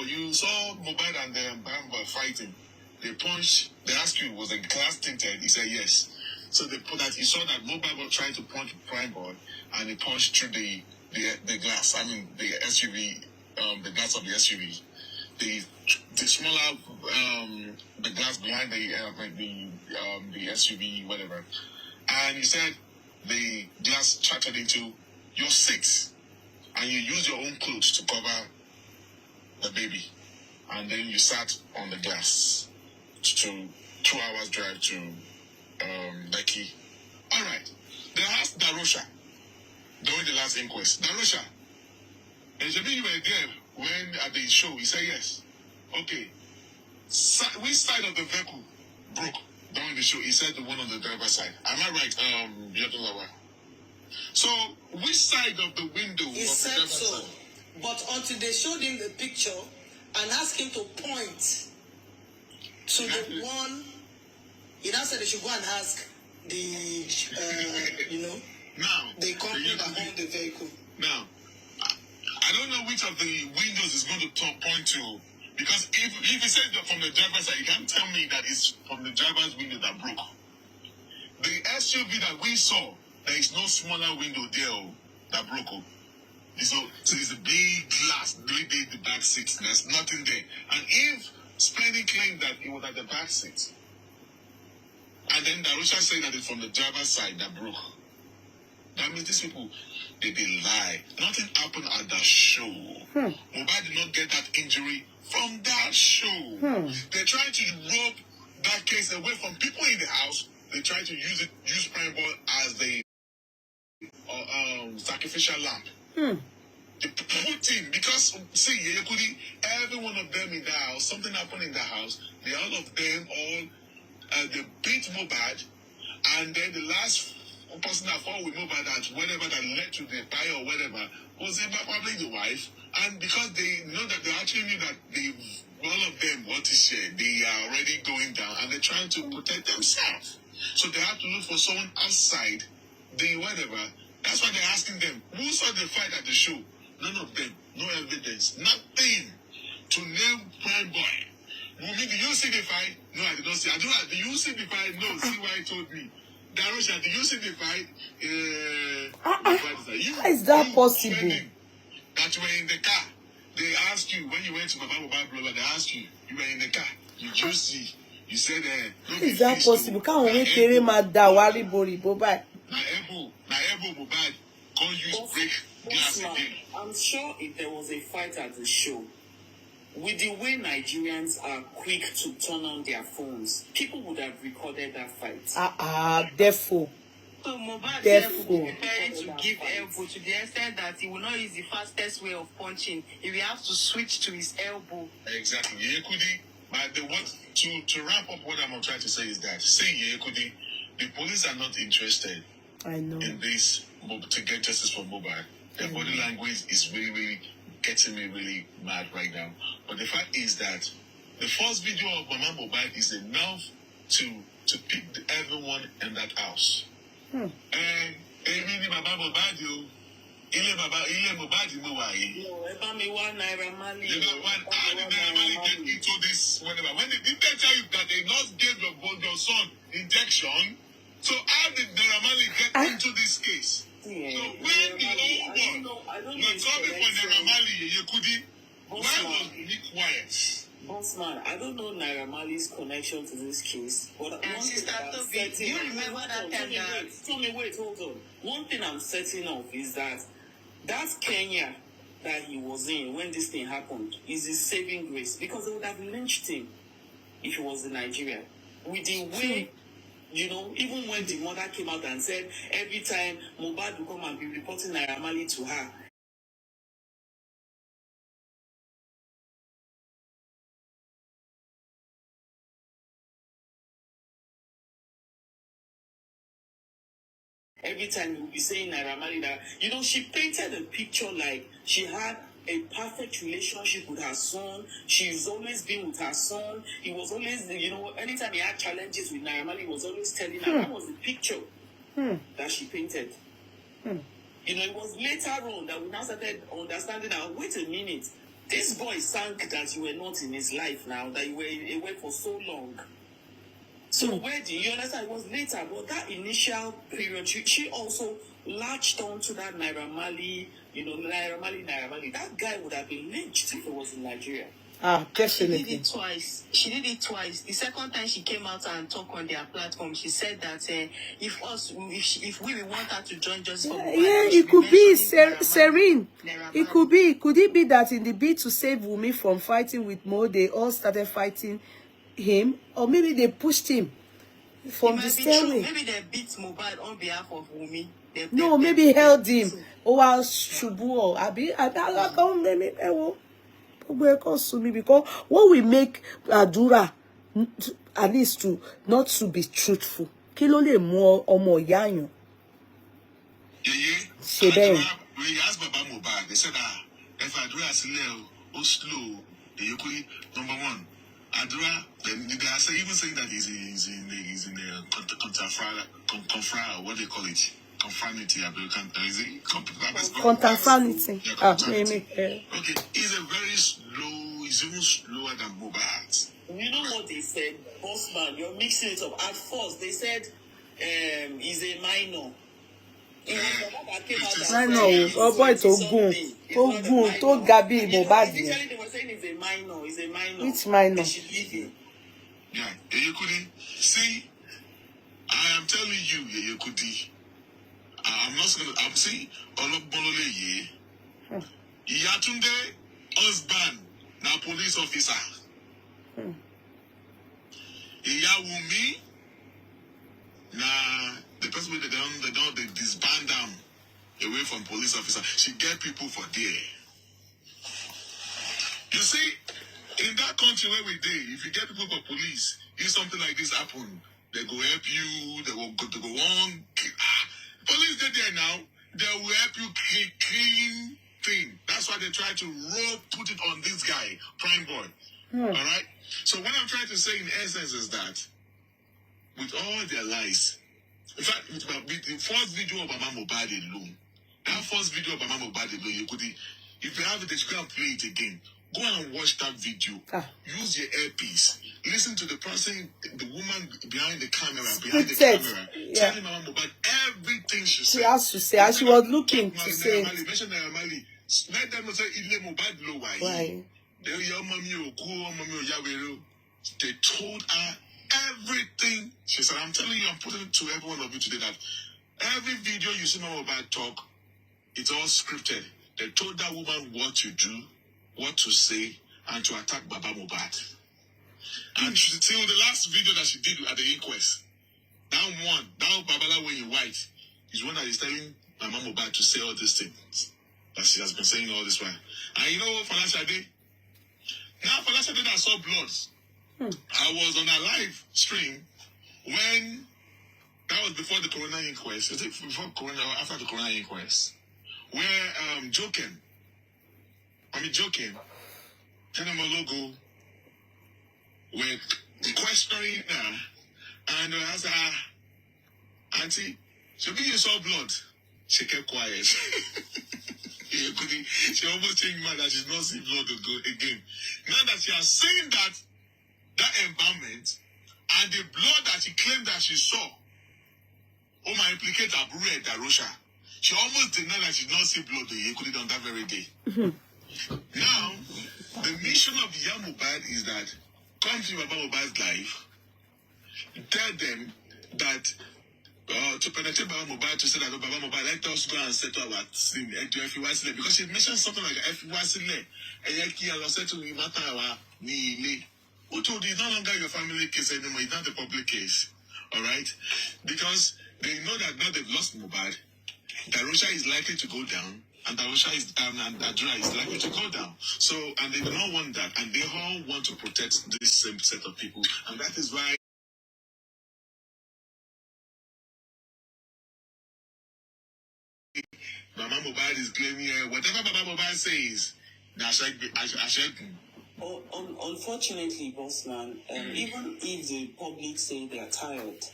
Mohbad and the Bamba fighting. They punched, they asked you, was the glass tinted? He said yes. So they put that, he saw that Mohbad was trying to punch Prime Boy and he punched through the glass, the SUV, the glass of the SUV. The smaller, the glass behind the SUV, whatever. And he said the glass shattered into your seat and you used your own clothes to cover the baby. And then you sat on the glass to 2 hours drive to Lekki. All right. They asked Darosha during the last inquest. Darosha, you were there when at the show. He said yes. Okay. Which side of the vehicle broke during the show? He said the one on the driver's side. Am I right, Yodulawa? So, which side of the window He of the said driver's so. side? But until they showed him the picture and asked him to point to the one, he now said they should go and ask the, now, the company that owned the vehicle. Now, I don't know which of the windows is going to point to, Because if he says that from the driver's side, you can't tell me that it's from the driver's window that broke. The SUV that we saw, there is no smaller window there that broke. So it's a big glass, the back seat. There's nothing there. And if Spenny claimed that it was at the back seat, and then Darusha said that it's from the driver's side that broke, that means these people, they lie. Nothing happened at the show. Mohbad did not get that injury from that show. They're trying to rob that case away from people in the house. They try to use Prime Ball as the sacrificial lamb. They put him because see, every one of them in the house, something happened in the house. All of them they beat Mohbad, and then the last person that fought with Mohbad, that whatever that led to the fire or whatever, was probably the wife. And because they know that they actually knew that all of them want to share, they are already going down, and they're trying to protect themselves. So they have to look for someone outside the whatever. That's why they're asking them, who saw the fight at the show? None of them. No evidence. Nothing to name Prime Boy. Wumi, did you see the fight? No, I did not see. I do. Did you see the fight? No, see why he told me. Darusha, did you see the fight? How is that possible? That you were in the car. They asked you, when you went to Mohbad blogger, they asked you, you were in the car. Did you see? You said, how is that possible? Can't we carry my dawari bori boba? Na ebo Mohbad can't use break glass again. I'm sure if there was a fight at the show, with the way Nigerians are quick to turn on their phones, people would have recorded that fight. Therefore. So Mohbad will be preparing to give elbow to the extent that he will not use the fastest way of punching. He will have to switch to his elbow. Exactly. Yekudi, but to wrap up what I'm trying to say is that, Yekudi, the police are not interested in this to get justice for Mohbad. Their body language is really, really getting me really mad right now. But the fact is that the first video of Mama Mohbad is enough to pick everyone in that house. And Mama Mohbad, Ile Mohbad mo wa yi. No, Eba me wa Naira Marley. You know what? How did Naira Marley get into this? Whatever. When did they tell you that they not gave your son injection? So how did Naira Marley get into this case? Yeah, So when the whole world was coming for Naira Marley, Yekudi, why was he quiet? Bossman, I don't know Naira Marley's connection to this case, but And Sister Toby, do you remember that time that... Wait, hold on. One thing I'm certain of is that Kenya that he was in when this thing happened is his saving grace, because they would have lynched him if he was in Nigeria. With the way, even when the mother came out and said every time Mohbad will come and be reporting Naira Marley to her, every time he would be saying Naira Marley that, she painted a picture like she had a perfect relationship with her son. She's always been with her son. He was always, anytime he had challenges with Naira Marley, he was always telling her. That was the picture that she painted. It was later on that we now started understanding that, wait a minute, this boy sank that you were not in his life now, that you were away for so long. So where do you understand? It was later, but that initial period, she also latched on to that Naira Marley, Naira Marley. That guy would have been lynched if it was in Nigeria. Definitely. She did it twice. The second time she came out and talked on their platform, she said that if we want her to join just for it could be Serene. Could it be that in the bid to save Wumi from fighting with Mo, they all started fighting him, or maybe they pushed him from the stairway? Maybe they beat Mohbad on behalf of Wumi. No, maybe held him. Or Shubu or Abi. Because what we make Adura, at least not to be truthful. Kilole more or more yanyo. When you ask Baba Mohbad, they said if Adura is slow, number one. Adura, they are even saying that he's in the confra, what they call it, confraternity. Is it confraternity? Confraternity. Okay, he's a very slow. is even slower than Mohbad's. You know what they said, Bossman? You're mixing it up. At first, they said he's a minor. It was the one that came out and I said know. he's Oh boy, 20-something. He's not a minor. to Gabi Mohbad. Initially, they were saying he's a minor. He's a minor. Which minor? They should leave him. Yeah, Yeyekudi. See, I am telling you, Yeyekudi. I'm not gonna. I'm saying, Olokbolole ye. Yatunde husband, now police officer. Iyawumi, now the person they disband them away from police officer. She get people for there. You see, in that country where we dey, if you get people for police, if something like this happen, they go help you. They go on. Police they there now. They will help you clean thing. That's why they try to put it on this guy, Prime Boy. All right. So what I'm trying to say in essence is that with all their lies, in fact, with the first video of Mama Mohbad alone, that first video of Mama Mohbad alone, you could, if you have it, you can play it again. Go and watch that video. Use your earpiece. Listen to the person, the woman behind the camera, telling Mama Mohbad everything she said. She has to say, as she was looking to say. Let them say, why? They told her everything. She said, I'm telling you, I'm putting it to every one of you today that every video you see Mama Mohbad talk, it's all scripted. They told that woman what to do, what to say, and to attack Baba Mohbad. And till the last video that she did at the inquest, that Babala when you white, is one that is telling Mama Mohbad to say all these things that she has been saying all this while. And you know what, Falashade? Now Falashade that saw blood. I was on a live stream when that was before the Corona inquest. Was it before Corona or after the Corona inquest? Where Joking, Tenemologo were questioning her, and I said, Auntie, should you saw blood? She kept quiet. She almost changed mind that she's not seeing blood again. Now that she has seen that embalmment and the blood that she claimed that she saw, my implicate Abure Darosha. She almost denied that she did not see blood on that very day. Now, the mission of Mohbad is that come to Baba Mohbad's life, tell them that to penetrate Baba Mohbad, to say that Baba Mohbad, let us go and settle our sin because she mentioned something like F1 who told you it's no longer your family case anymore, it's not the public case. Alright? Because they know that now they've lost Mohbad, Darosha is likely to go down, and Darosha is and Adra is likely to go down. So, and they do not want that, and they all want to protect this same set of people, and that is why Mama Mohbad is claiming whatever Mama Mohbad says, unfortunately, Bossman, even if the public say they are tired,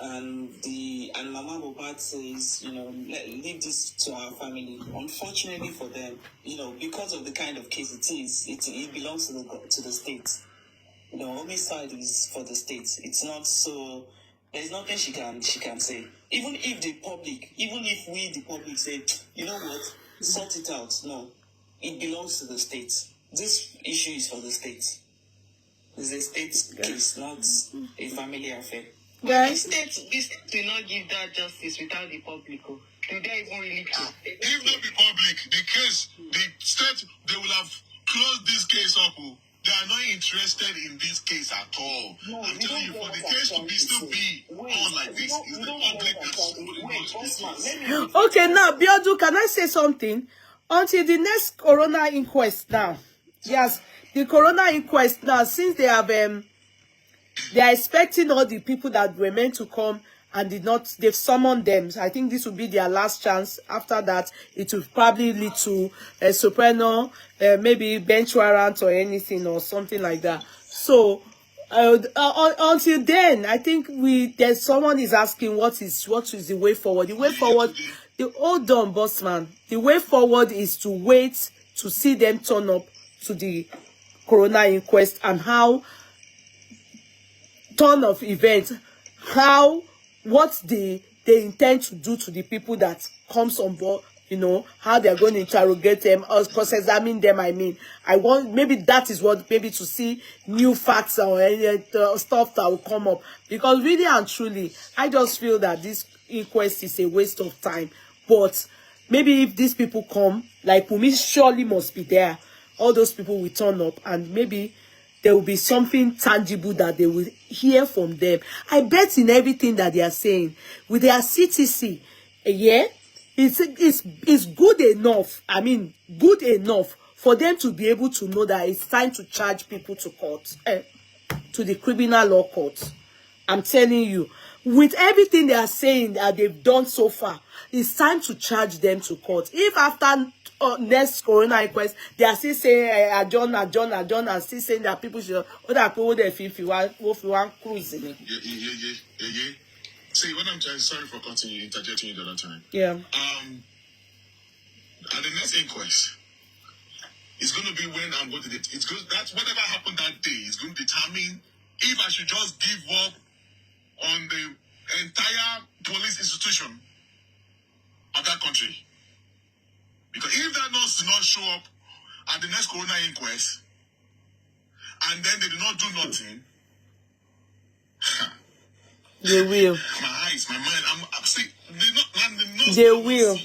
and Mama Mohbad says, leave this to our family. Unfortunately for them, because of the kind of case it is, it belongs to the state. Homicide is for the state. It's not so. There's nothing she can say. Even if we the public say, you know what, sort it out. No, it belongs to the state. This issue is for the state. It's a state case, not a family affair. Yeah. The state will not give that justice without the public. Do they even really care? If not the public, the case, the state, they will have closed this case up. They are not interested in this case at all. No, I'm telling you, for the case to still be on like this, is the public that's Okay, now, Biodu, can I say something? Until the next Corona inquest now. Yes, the Corona inquest now, since they have they are expecting all the people that were meant to come and they've summoned them. So I think this will be their last chance. After that, it will probably lead to a soprano, maybe bench warrant or anything or something like that. So until then, I think there's someone is asking what is the way forward. The way forward, hold on, boss man. The way forward is to wait to see them turn up to the coroner inquest and how turn of events, how what they intend to do to the people that comes on board, you know, how they're going to interrogate them or cross-examine them. I mean, I want, maybe that is what, maybe to see new facts or any stuff that will come up, because really and truly I just feel that this inquest is a waste of time. But maybe if these people come, like Wunmi surely must be there, all those people will turn up, and maybe there will be something tangible that they will hear from them. I bet in everything that they are saying with their CTC, yeah, it's good enough. I mean, good enough for them to be able to know that it's time to charge people to court, to the criminal law court. I'm telling you, with everything they are saying that they've done so far, it's time to charge them to court. If after next coroner inquest, they are still saying adjourn, and still saying that people should, if you want cruising. Yeah. See, what I'm trying, sorry for cutting you, interjecting you the other time. Yeah. At the next inquest, it's going to be when I'm going to it's good. That's whatever happened that day is going to determine if I should just give up on the entire police institution of that country. Because if that nurse does not show up at the next coroner inquest, and then they do not do nothing, they will. My eyes, my mind, I'm saying, they will.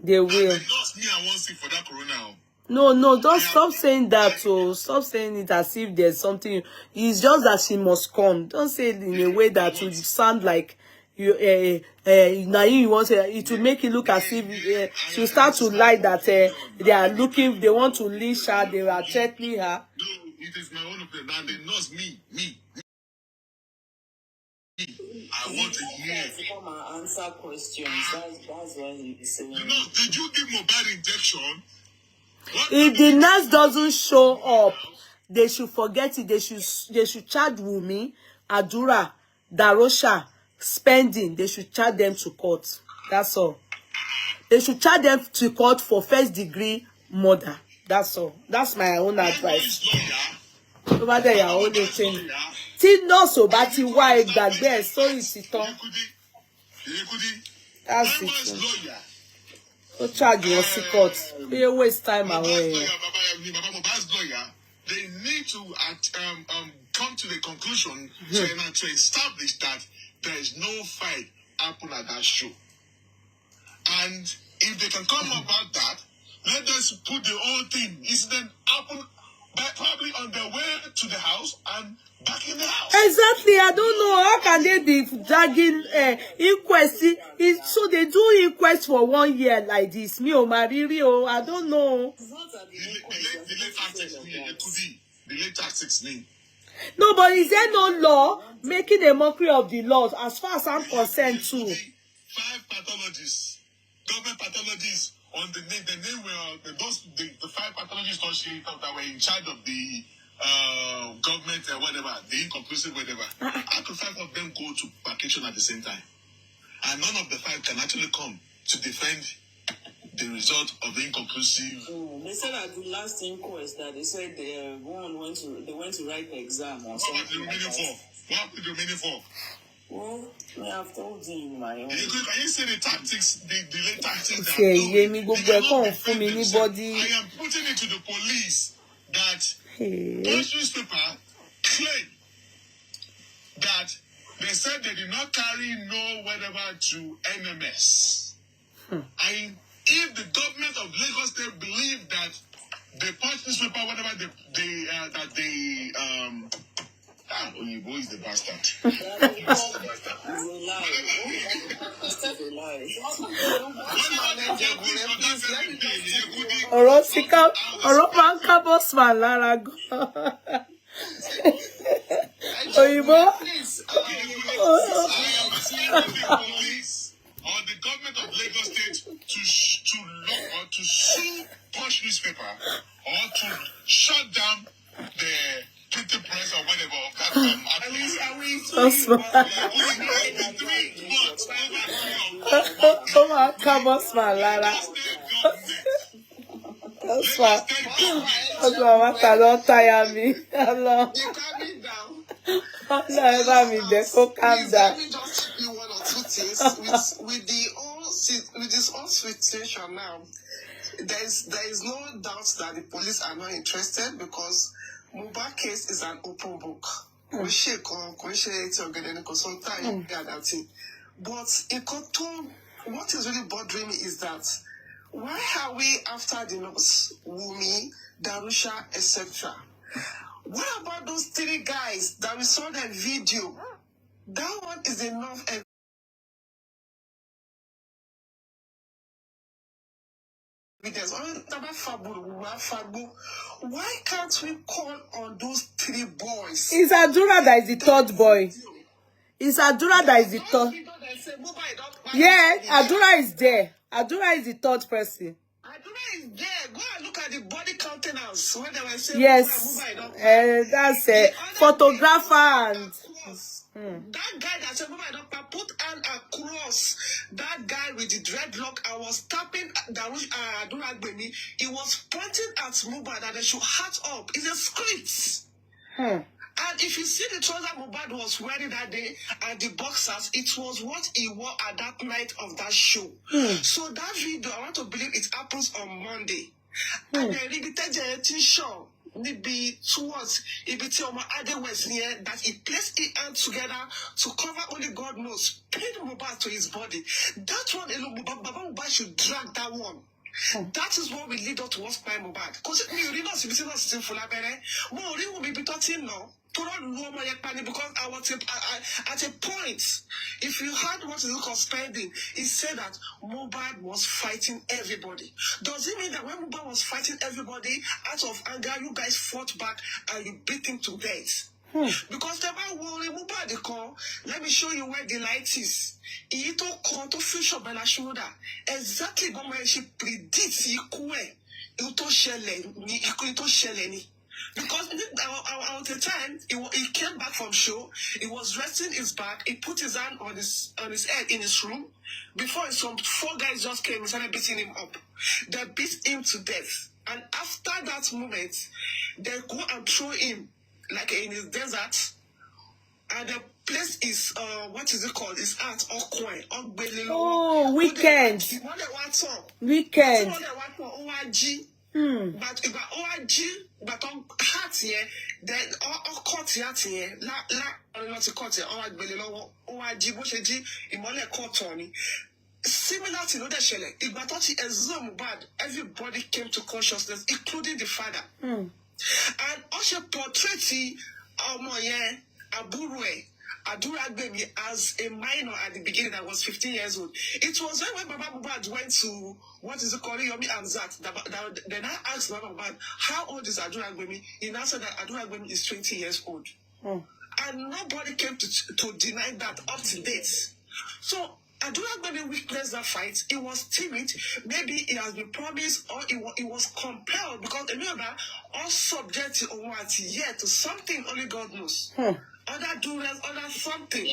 They will. The nurse me, I won't see for that coroner. No, don't stop saying that. Oh, stop saying it as if there's something. It's just that she must come. Don't say it in a way that would sound like you. Now you want to. It will make it look as if she'll start to lie that they are looking. They want to leash her. They are threatening her. No, it is my own opinion. Now the nurse me. I want to hear. To come and answer questions. That's what he's saying. The nurse, did you give Mohbad injection? If the nurse doesn't show up, they should forget it. They should charge Wunmi, Adura, Darosha, spending. They should charge them to court. That's all. They should charge them to court for first degree murder. That's all. That's my own advice. Over there, you're only saying. Tí nurse ò bá ti wá ìgbàgbé ẹ̀ sórí ìtàn. That's it. So charge your court. They waste time away. They need to come to the conclusion to establish that there is no fight happen at that show. And if they can come about that, let us put the whole thing incident happen probably on their way to the house and back in the house. Exactly. I don't know. How can they be dragging inquest? So they do inquest for 1 year like this. Me or Mariri, I don't know. The late tactics mean. No, but is there no law making a mockery of the laws? As far as I'm concerned, too. 5 pathologists, government pathologists on the name were the 5 pathologists that were in charge of the government whatever, the inconclusive whatever. How could 5 of them go to vacation at the same time? And none of the 5 can actually come to defend the result of the inconclusive. They said at the last inquest that they said they went to write the exam or something. What happened to the remaining 4? Well, I have told you in my own. Can you say the tactics, the delay tactics? I am putting it to the police that Punch newspaper claim that they said they did not carry no whatever to NMS. And if the government of Lagos State believe that the Punch newspaper, whatever Oyibo is the bastard. ọ̀rọ̀ máa ń ká bọ́sùmán lára gan-an. Òyìnbó. Or the government of Lagos State to look or to sue Punch newspaper or to shut down the printing press or whatever. Ó máa ká bọ́sùmán lára. That's why Mata don't tire me. Allah. You calm me down. Allah, let me there. Calm Please down. let me just be one or two things with this whole situation now. There is no doubt that the police are not interested because Mohbad case is an open book. But what is really bothering me is that why are we after the nurse, Wumi, Darusha, etc.? What about those 3 guys that we saw that video? That one is enough evidence. Why can't we call on those 3 boys? It's Adura that is the 3rd boy. It's Adura that is the 3rd. Yeah, Adura is there. Adura is the 3rd person. Adura is there. Go and look at the body countenance when they were saying yes, that's a photographer and that guy that said Mohbad put hand across that guy with the dreadlock and was tapping Adura Gbemi. He was pointing at Mohbad that they should hat up. It's a script. And if you see the trouser Mohbad was wearing that day and the boxers, it was what he wore at that night of that show. So that video, I want to believe it happens on Monday. And then the show maybe towards West here that he placed his hands together to cover only God knows, paid Mohbad to his body. That one alone, Baba Mohbad should drag that one. That is what will lead us towards by Mohbad. Because it really not still full of more will be talking now. Because I was at a point, if you heard what is called spending, it said that Mohbad was fighting everybody. Does it mean that when Mohbad was fighting everybody, out of anger, you guys fought back and you beat him to death? Because the Mohbad, let me show you where the light is. He told to fish up on shoulder. Exactly what she predicts because at the time he came back from show, he was resting his back, he put his hand on his head in his room before some 4 guys just came and started beating him up. They beat him to death. And after that moment, they go and throw him like in his desert. And the place is what is it called? It's at Okwe. Oh, weekend. Weekend. But if but on heart here, then all cut here, not a cut here, or OIG, Bosheji, Imole Cotoni. Similar to the Shelle, if but he exhumed bad, everybody came to consciousness, including the father. And also portrait Aburwe, Adura Baby as a minor at the beginning that was 15 years old. It was when Baba Mohbad went to, what is it called, Yomi Amzat, then I asked Baba Mohbad, how old is Adura Baby? He answered that Adura Baby is 20 years old. And nobody came to deny that up to date. So Adura Baby witnessed that fight. He was timid. Maybe he has been promised or he was compelled because remember, all subject to something only God knows. Other duress, other something.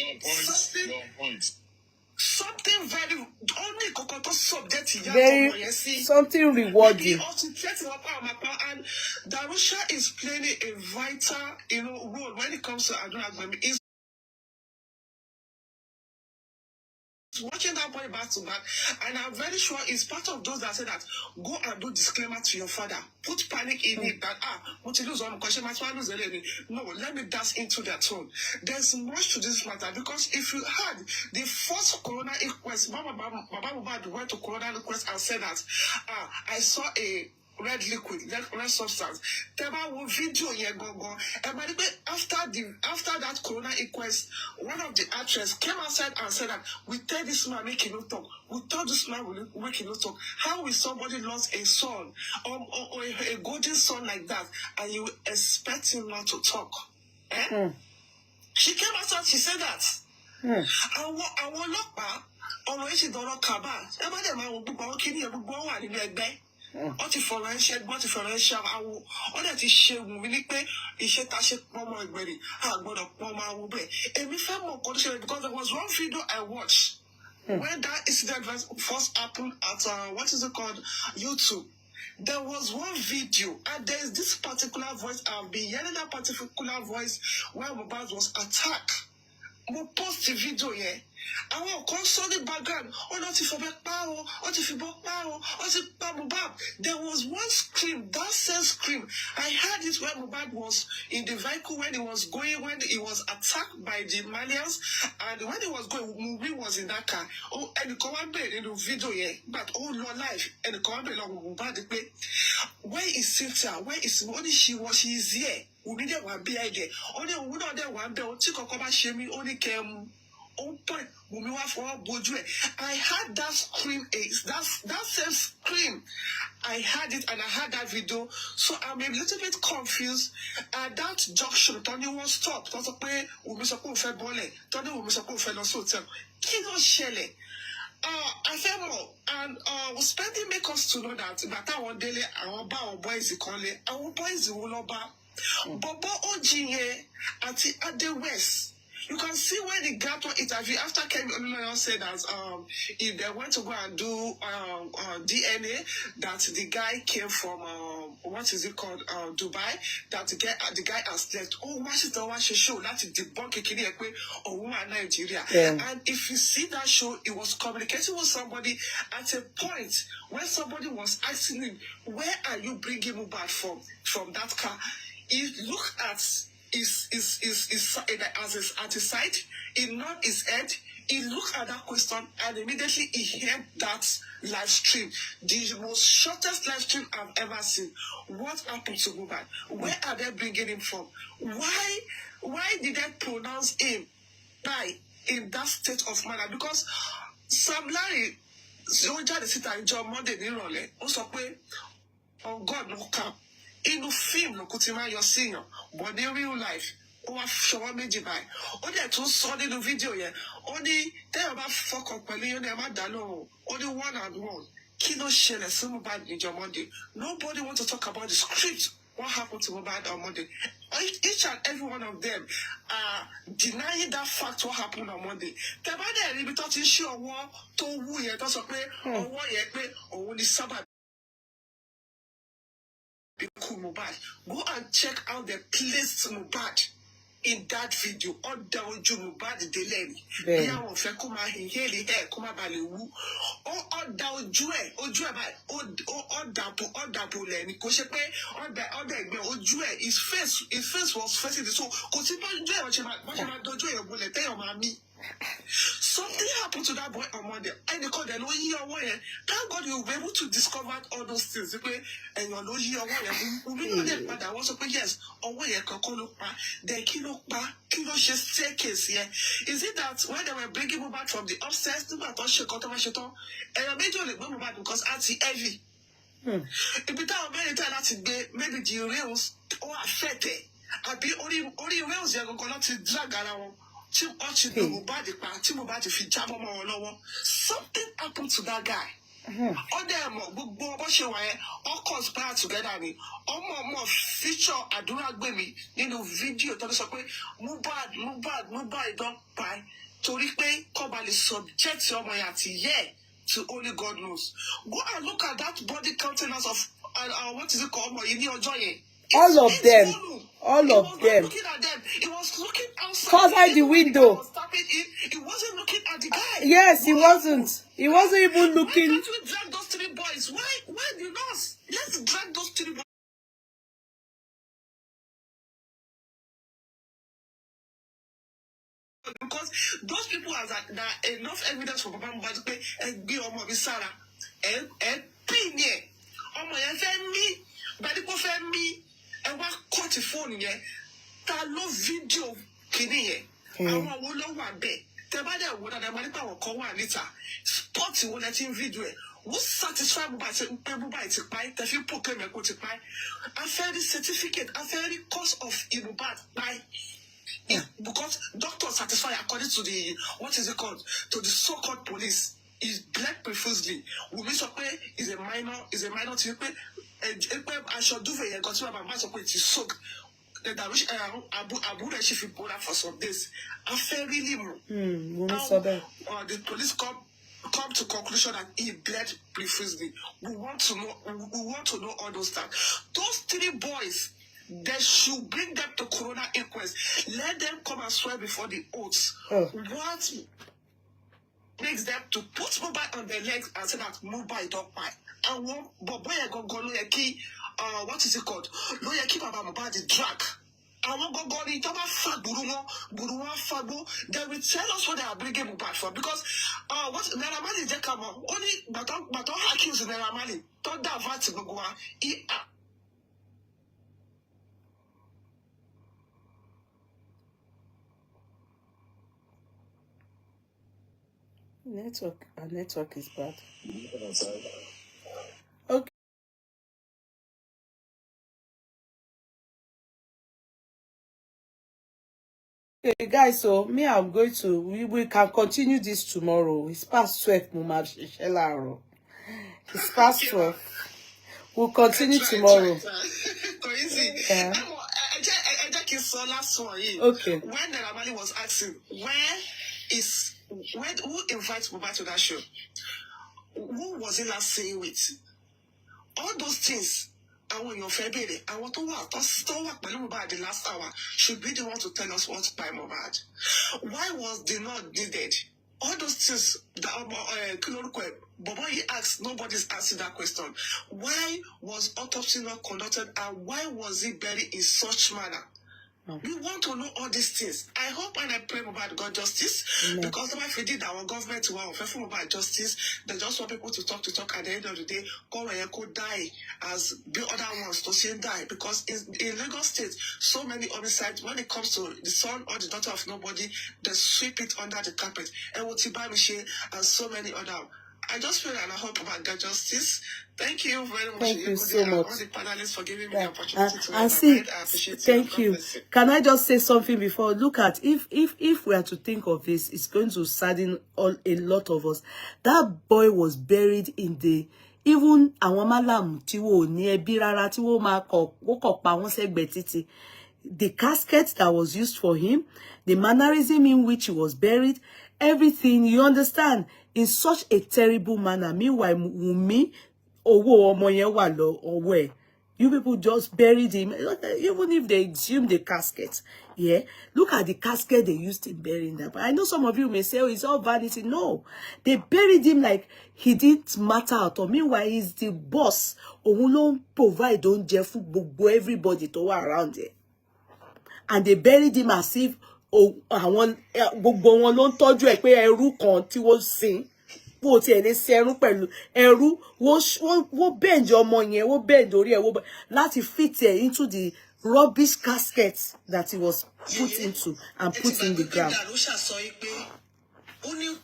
Something very only Kokoto subject very something rewarding. And Darusha is playing a vital, role when it comes to Adura Gbemi. Watching that boy back to back, and I'm very sure it's part of those that say that go and do disclaimer to your father. Put panic in it that what you lose on question, no, let me dash into their tone. There's much to this matter because if you had the first corona inquest, Baba Mohbad went to corona inquest and said that I saw a red liquid, red substance. Video after that corona inquest, one of the actresses came outside and said that we tell this man make him not talk. We told this man will make him not talk. How will somebody lost a son or a golden son like that and you expect him not to talk? She came outside, she said that. I will look back on when she don't kaba. Everybody man will book on kidney and go on in the bed. What if for share, what if for share? I will order to share with me. Iṣẹ́ ta ṣe pọ́nmọ́ ìgbẹ́rì, àgbọ̀dọ̀ pọ́nmọ́ àwòbẹ̀. Èmi fẹ́ mọ̀ condition because there was one video I watched when that incident first happened at what is it called YouTube. there was one video, and there is this particular voice. I've been hearing that particular voice where Mohbad was attacked. Mo post the video yẹn. Àwọn kan sọ ní background, ó lọ ti fọbẹ pa o, ó ti fìbọn pa o, ó ti pa Mohbad. There was one scream, that same scream. I heard it when Mohbad was in the vehicle when he was attacked by the Malians, and when he was going, Mubi was in that car. Oh, ẹnìkan wá bẹ̀rẹ̀ nínú video yẹn, but ó lọ live. Ẹnìkan wá bẹ̀rẹ̀ lọ́wọ́ Mohbad pé, where is Cynthia? Where is only she is here? Wùmí dẹ̀ wá bí ẹ̀jẹ̀. Ó ní òun náà dẹ̀ wá ń bẹ̀ ọ́ tí kọ̀ọ̀kan bá ṣe mí, ó ní kẹ́ mu. Open Wùmí wá fọwọ́ bojú ẹ̀. I heard that scream, that same scream. I heard it and I heard that video. So I'm a little bit confused. At that junction, Tony was stopped. Tọ́ sọ pé Wùmí sọ pé òun fẹ́ bọ́lẹ̀. Tọ́ni Wùmí sọ pé òun fẹ́ lọ sí hotel. Kí ló ṣẹlẹ̀? I fẹ́ mọ̀, and spending make us to know that bàtà àwọn délé àwọn bá àwọn boys kan lé àwọn boys wo lọ bá bọ̀bọ̀ OG yẹn àti Ade West. You can see when the got one interview after Kemi Olunloyo said that if they went to go and do DNA, that the guy came from what is it called, Dubai, that the guy has left. Oh, watch it, watch the show. That's debunk Nigeria. Yeah. And if you see that show, it was communicating with somebody at a point when somebody was asking him, "Where are you bringing Mohbad from that car?" He looked at is at his side, he nodded his head, he looked at that question, and immediately he heard that live stream, the most shortest live stream I've ever seen. What happened to Mohbad? Where are they bringing him from? Why did they pronounce him in that state of manner? Because Sam Larry, Zoja the sitter in John Monday nírọ̀lẹ́, ó sọ pé, "Oh God, no cap." Inú fíìmù ló kú ti máa yọ síyàn, but ní real life ó wá ṣọwọ́ méjì báyìí. Ó dẹ̀ tún sọ nínú fídíò yẹn, ó ní téèyàn bá fọkàn pẹ̀lú yín ní ẹ má dá lóhùn, ó ní one and one. Kí ló ṣẹlẹ̀ sí Mohbad níjọ́ Monday? Nobody want to talk about the script. What happened to Mohbad on Monday? Each and every one of them are denying that fact what happened on Monday. Tẹ̀bá dẹ̀ rí ibi tó ti ń ṣe ọwọ́ tó wú yẹn tó sọ pé ọwọ́ yẹn pé òun ni sábà. Mohbad. Go and check out the place Mohbad in that video. All down to Mohbad Deleni. Bí àwọn fẹ́ kó máa inhale air kó má balẹ̀ wú. All down ojú ẹ̀ báyìí. All dàbò lẹ́ni. Kò ṣe pé all ẹgbẹ́ ojú ẹ̀ his face was facing the soul. Kò sí bá ojú ẹ̀ wọ́n ṣe máa dojú ẹ̀ bolẹ̀ téèyàn máa mí. Something happened to that boy on Monday. And they called them, thank God you were able to discover all those things. And you're not here. We know that, but I was like, yes, then kilo staircase here. Is it that when they were bringing him back from the upstairs, and I made you like back because it's heavy. If it are very tired, maybe the rails or affected. I'll be only rails you're going to drag around. Something happened to that guy. All them all conspire together. More feature Adura Gbemi in the video. Mohbad don't buy. Torí pé kọ́balẹ̀ subject your money to only God knows. Go and look at that body countenance of what is it called? All of them. Looking at them. He was looking outside the window. He wasn't looking at the guy. Yes, he wasn't. He wasn't even looking. Why can't we drag those three boys? Why the nurse? Let's drag those three boys. Because those people have that enough evidence for Papa Mohbad to pay and be on my Sarah and pin ye. On my me, but the person me. And what caught the phone here? That no video kini here. I want to one day. The body would have money power call one liter. Spot you will let him video. Who's satisfied by people by to buy? The few Pokemon go to buy. I felt the certificate. I felt the cost of Mohbad buy. Because doctors satisfied according to the what is it called? To the so-called police. Is black profusely. Wùmí sọ pé is a minor to pé aṣọ dúfẹ́ yẹn kan tí bàbá máa sọ pé ti soak. Abu rẹ̀ ṣe fi bọ́ra for some days. A fẹ́ really mú. Wùmí sọ bẹ́ẹ̀. The police come come to conclusion that he bled profusely. We want to know all those stuff. Those 3 boys, they should bring them to Corona inquest. Let them come and swear before the oaths. What makes them to put Mohbad on their legs and say that Mohbad don't buy? And one boy go lawyer key, what is it called? Lawyer keep about Mohbad the drag. And one go the top of Buruwa Fabo, they will tell us what they are bringing Mohbad for. Because what Naramali is come on, only but don't accuse Naramali. Don't that vat go Our network is bad. Okay. Okay, guys, so me, I'm going to, we can continue this tomorrow. It's past 12, Mumab. It's past 12. We'll continue tomorrow. Yeah. Okay. When the Ramali was asking, who invites Mohbad to that show? Who was he last saying with? All those things, and when you're February, I want to work Mohbad the last hour should be the one to tell us what's by Mohbad. Why was the not needed? All those things that Bobo he asked, nobody's answered that question. Why was autopsy not conducted, and why was he buried in such manner? We want to know all these things. I hope and I pray about God justice. Because if we did our government to our about justice, they just want people to talk at the end of the day, could die as the other ones to see die. Because in Lagos State, so many homicides, when it comes to the son or the daughter of nobody, they sweep it under the carpet. And what and so many other. I just feel and I hope about God justice. Thank you very much. Thank you so much. All the panelists for giving me the opportunity to and see, I appreciate thank you. Can I just say something before? Look at, if we are to think of this, it's going to sadden a lot of us. That boy was buried in the, even àwọn malam tí wò ní ẹbí rárá tí wò máa kọ̀ pa wọ́n sẹ́gbẹ̀ẹ́ títì. The casket that was used for him, the mannerism in which he was buried, everything, you understand, in such a terrible manner. Meanwhile, Wunmi, owó ọmọ yẹn wà lọ́wọ́ ẹ̀. You people just buried him, even if they exhumed the casket. Yeah, look at the casket they used in burying that. But I know some of you may say, oh, it's all vanity. No, they buried him like he didn't matter at all. Meanwhile, he's the boss. Òun ló ń provide oúnjẹ fún gbogbo everybody tó wà around there. And they buried him as if àwọn gbogbo wọn ló ń tọ́jú ẹ̀ pé ẹrú kan tí wọ́n sìn bó tiẹ̀ ní sí ẹrú pẹ̀lú ẹrú wọ́n bend ọmọ yẹn wọ́n bend orí ẹ̀ láti fit ẹ̀ into the rubbish casket that he was put into and put in the ground. Only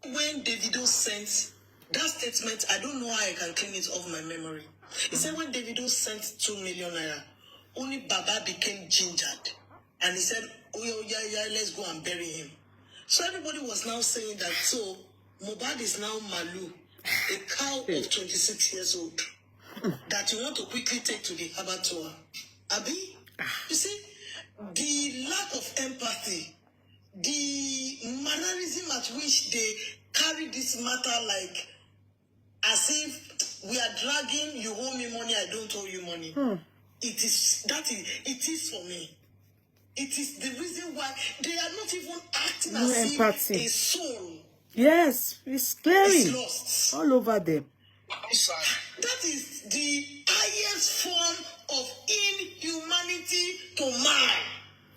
when Davido sent that statement, I don't know how I can clean it off my memory. He said when Davido sent 2 million naira, only Baba became gingered. And he said, oh yeah, let's go and bury him. So everybody was now saying that, so Mohbad is now Malu, a cow of 26 years old, that you want to quickly take to the abattoir. Abi, you see, the lack of empathy, the mannerism at which they carry this matter like as if we are dragging, you owe me money, I don't owe you money. It is for me. It is the reason why they are not even acting as empathy. If a soul. Yes, it's scary. Lost. All over them. That is the highest form of inhumanity to man.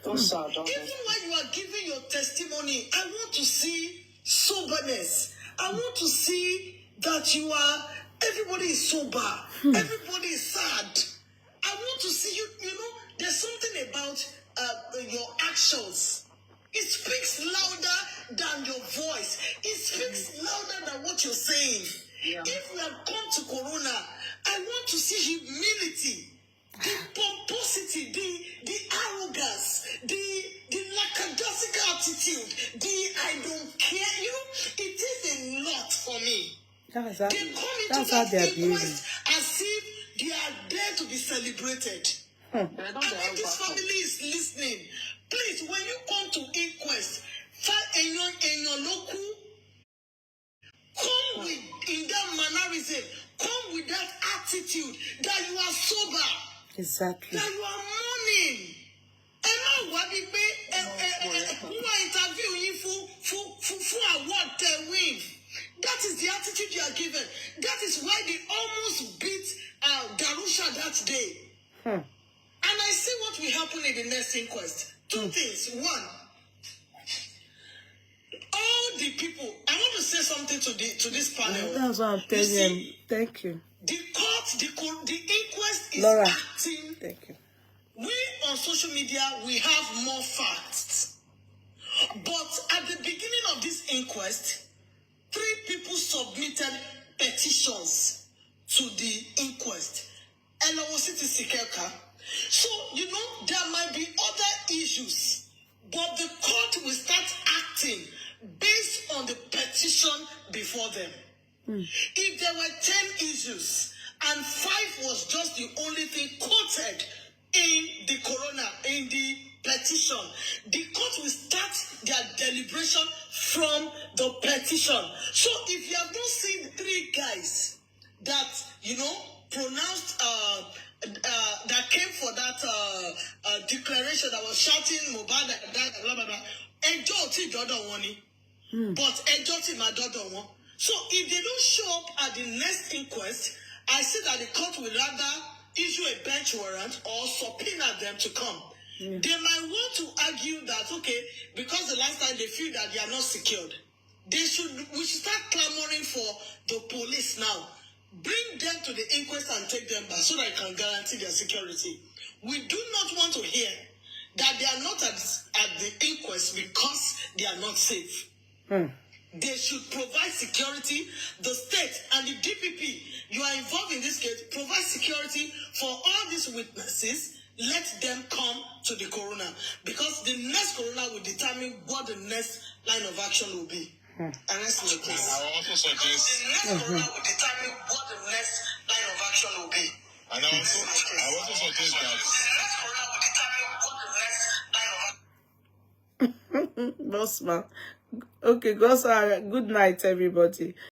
Even when you are giving your testimony, I want to see soberness. I want to see that everybody is sober. Everybody is sad. I want to see you, there's something about your actions. It speaks louder than your voice. It speaks louder than what you're saying. Yeah. If we have come to Corona, I want to see humility, the pomposity, the arrogance, the lackadaisical attitude, I don't care. It is a lot for me. That's they come into that inquest as if they are there to be celebrated. And if this family is listening, please, when you come to inquest, come in that mannerism. Come with that attitude that you are sober. Exactly. That you are mourning. Who are interviewing you for award they win? That is the attitude you are given. That is why they almost beat Darusha that day. And I see what will happen in the next inquest. Two things. One, all the people. I want to say something to this panel. That's what I'm telling you. Thank you. The court, the inquest is Laura, acting. thank you. We on social media, we have more facts. But at the beginning of this inquest, 3 people submitted petitions to the inquest. And I was it Sikelka. So, there might be other issues, but the court will start acting based on the petition before them. If there were 10 issues and 5 was just the only thing quoted in the petition, the court will start their deliberation from the petition. So if you have not seen 3 guys that, pronounced, that came for that declaration that was shouting Mohbad, that, blah, blah, blah, but so if they don't show up at the next inquest, I see that the court will rather issue a bench warrant or subpoena them to come. They might want to argue that, okay, because the last time they feel that they are not secured, we should start clamoring for the police now. Bring them to the inquest and take them back so that I can guarantee their security. We do not want to hear that they are not at the inquest because they are not safe. They should provide security. The state and the DPP, you are involved in this case, provide security for all these witnesses. Let them come to the coroner, because the next coroner will determine what the next line of action will be. And that's the case. I will also suggest. The next coroner will determine what the next line of action will be. And I also suggest that. Boss man. Okay, good night, everybody.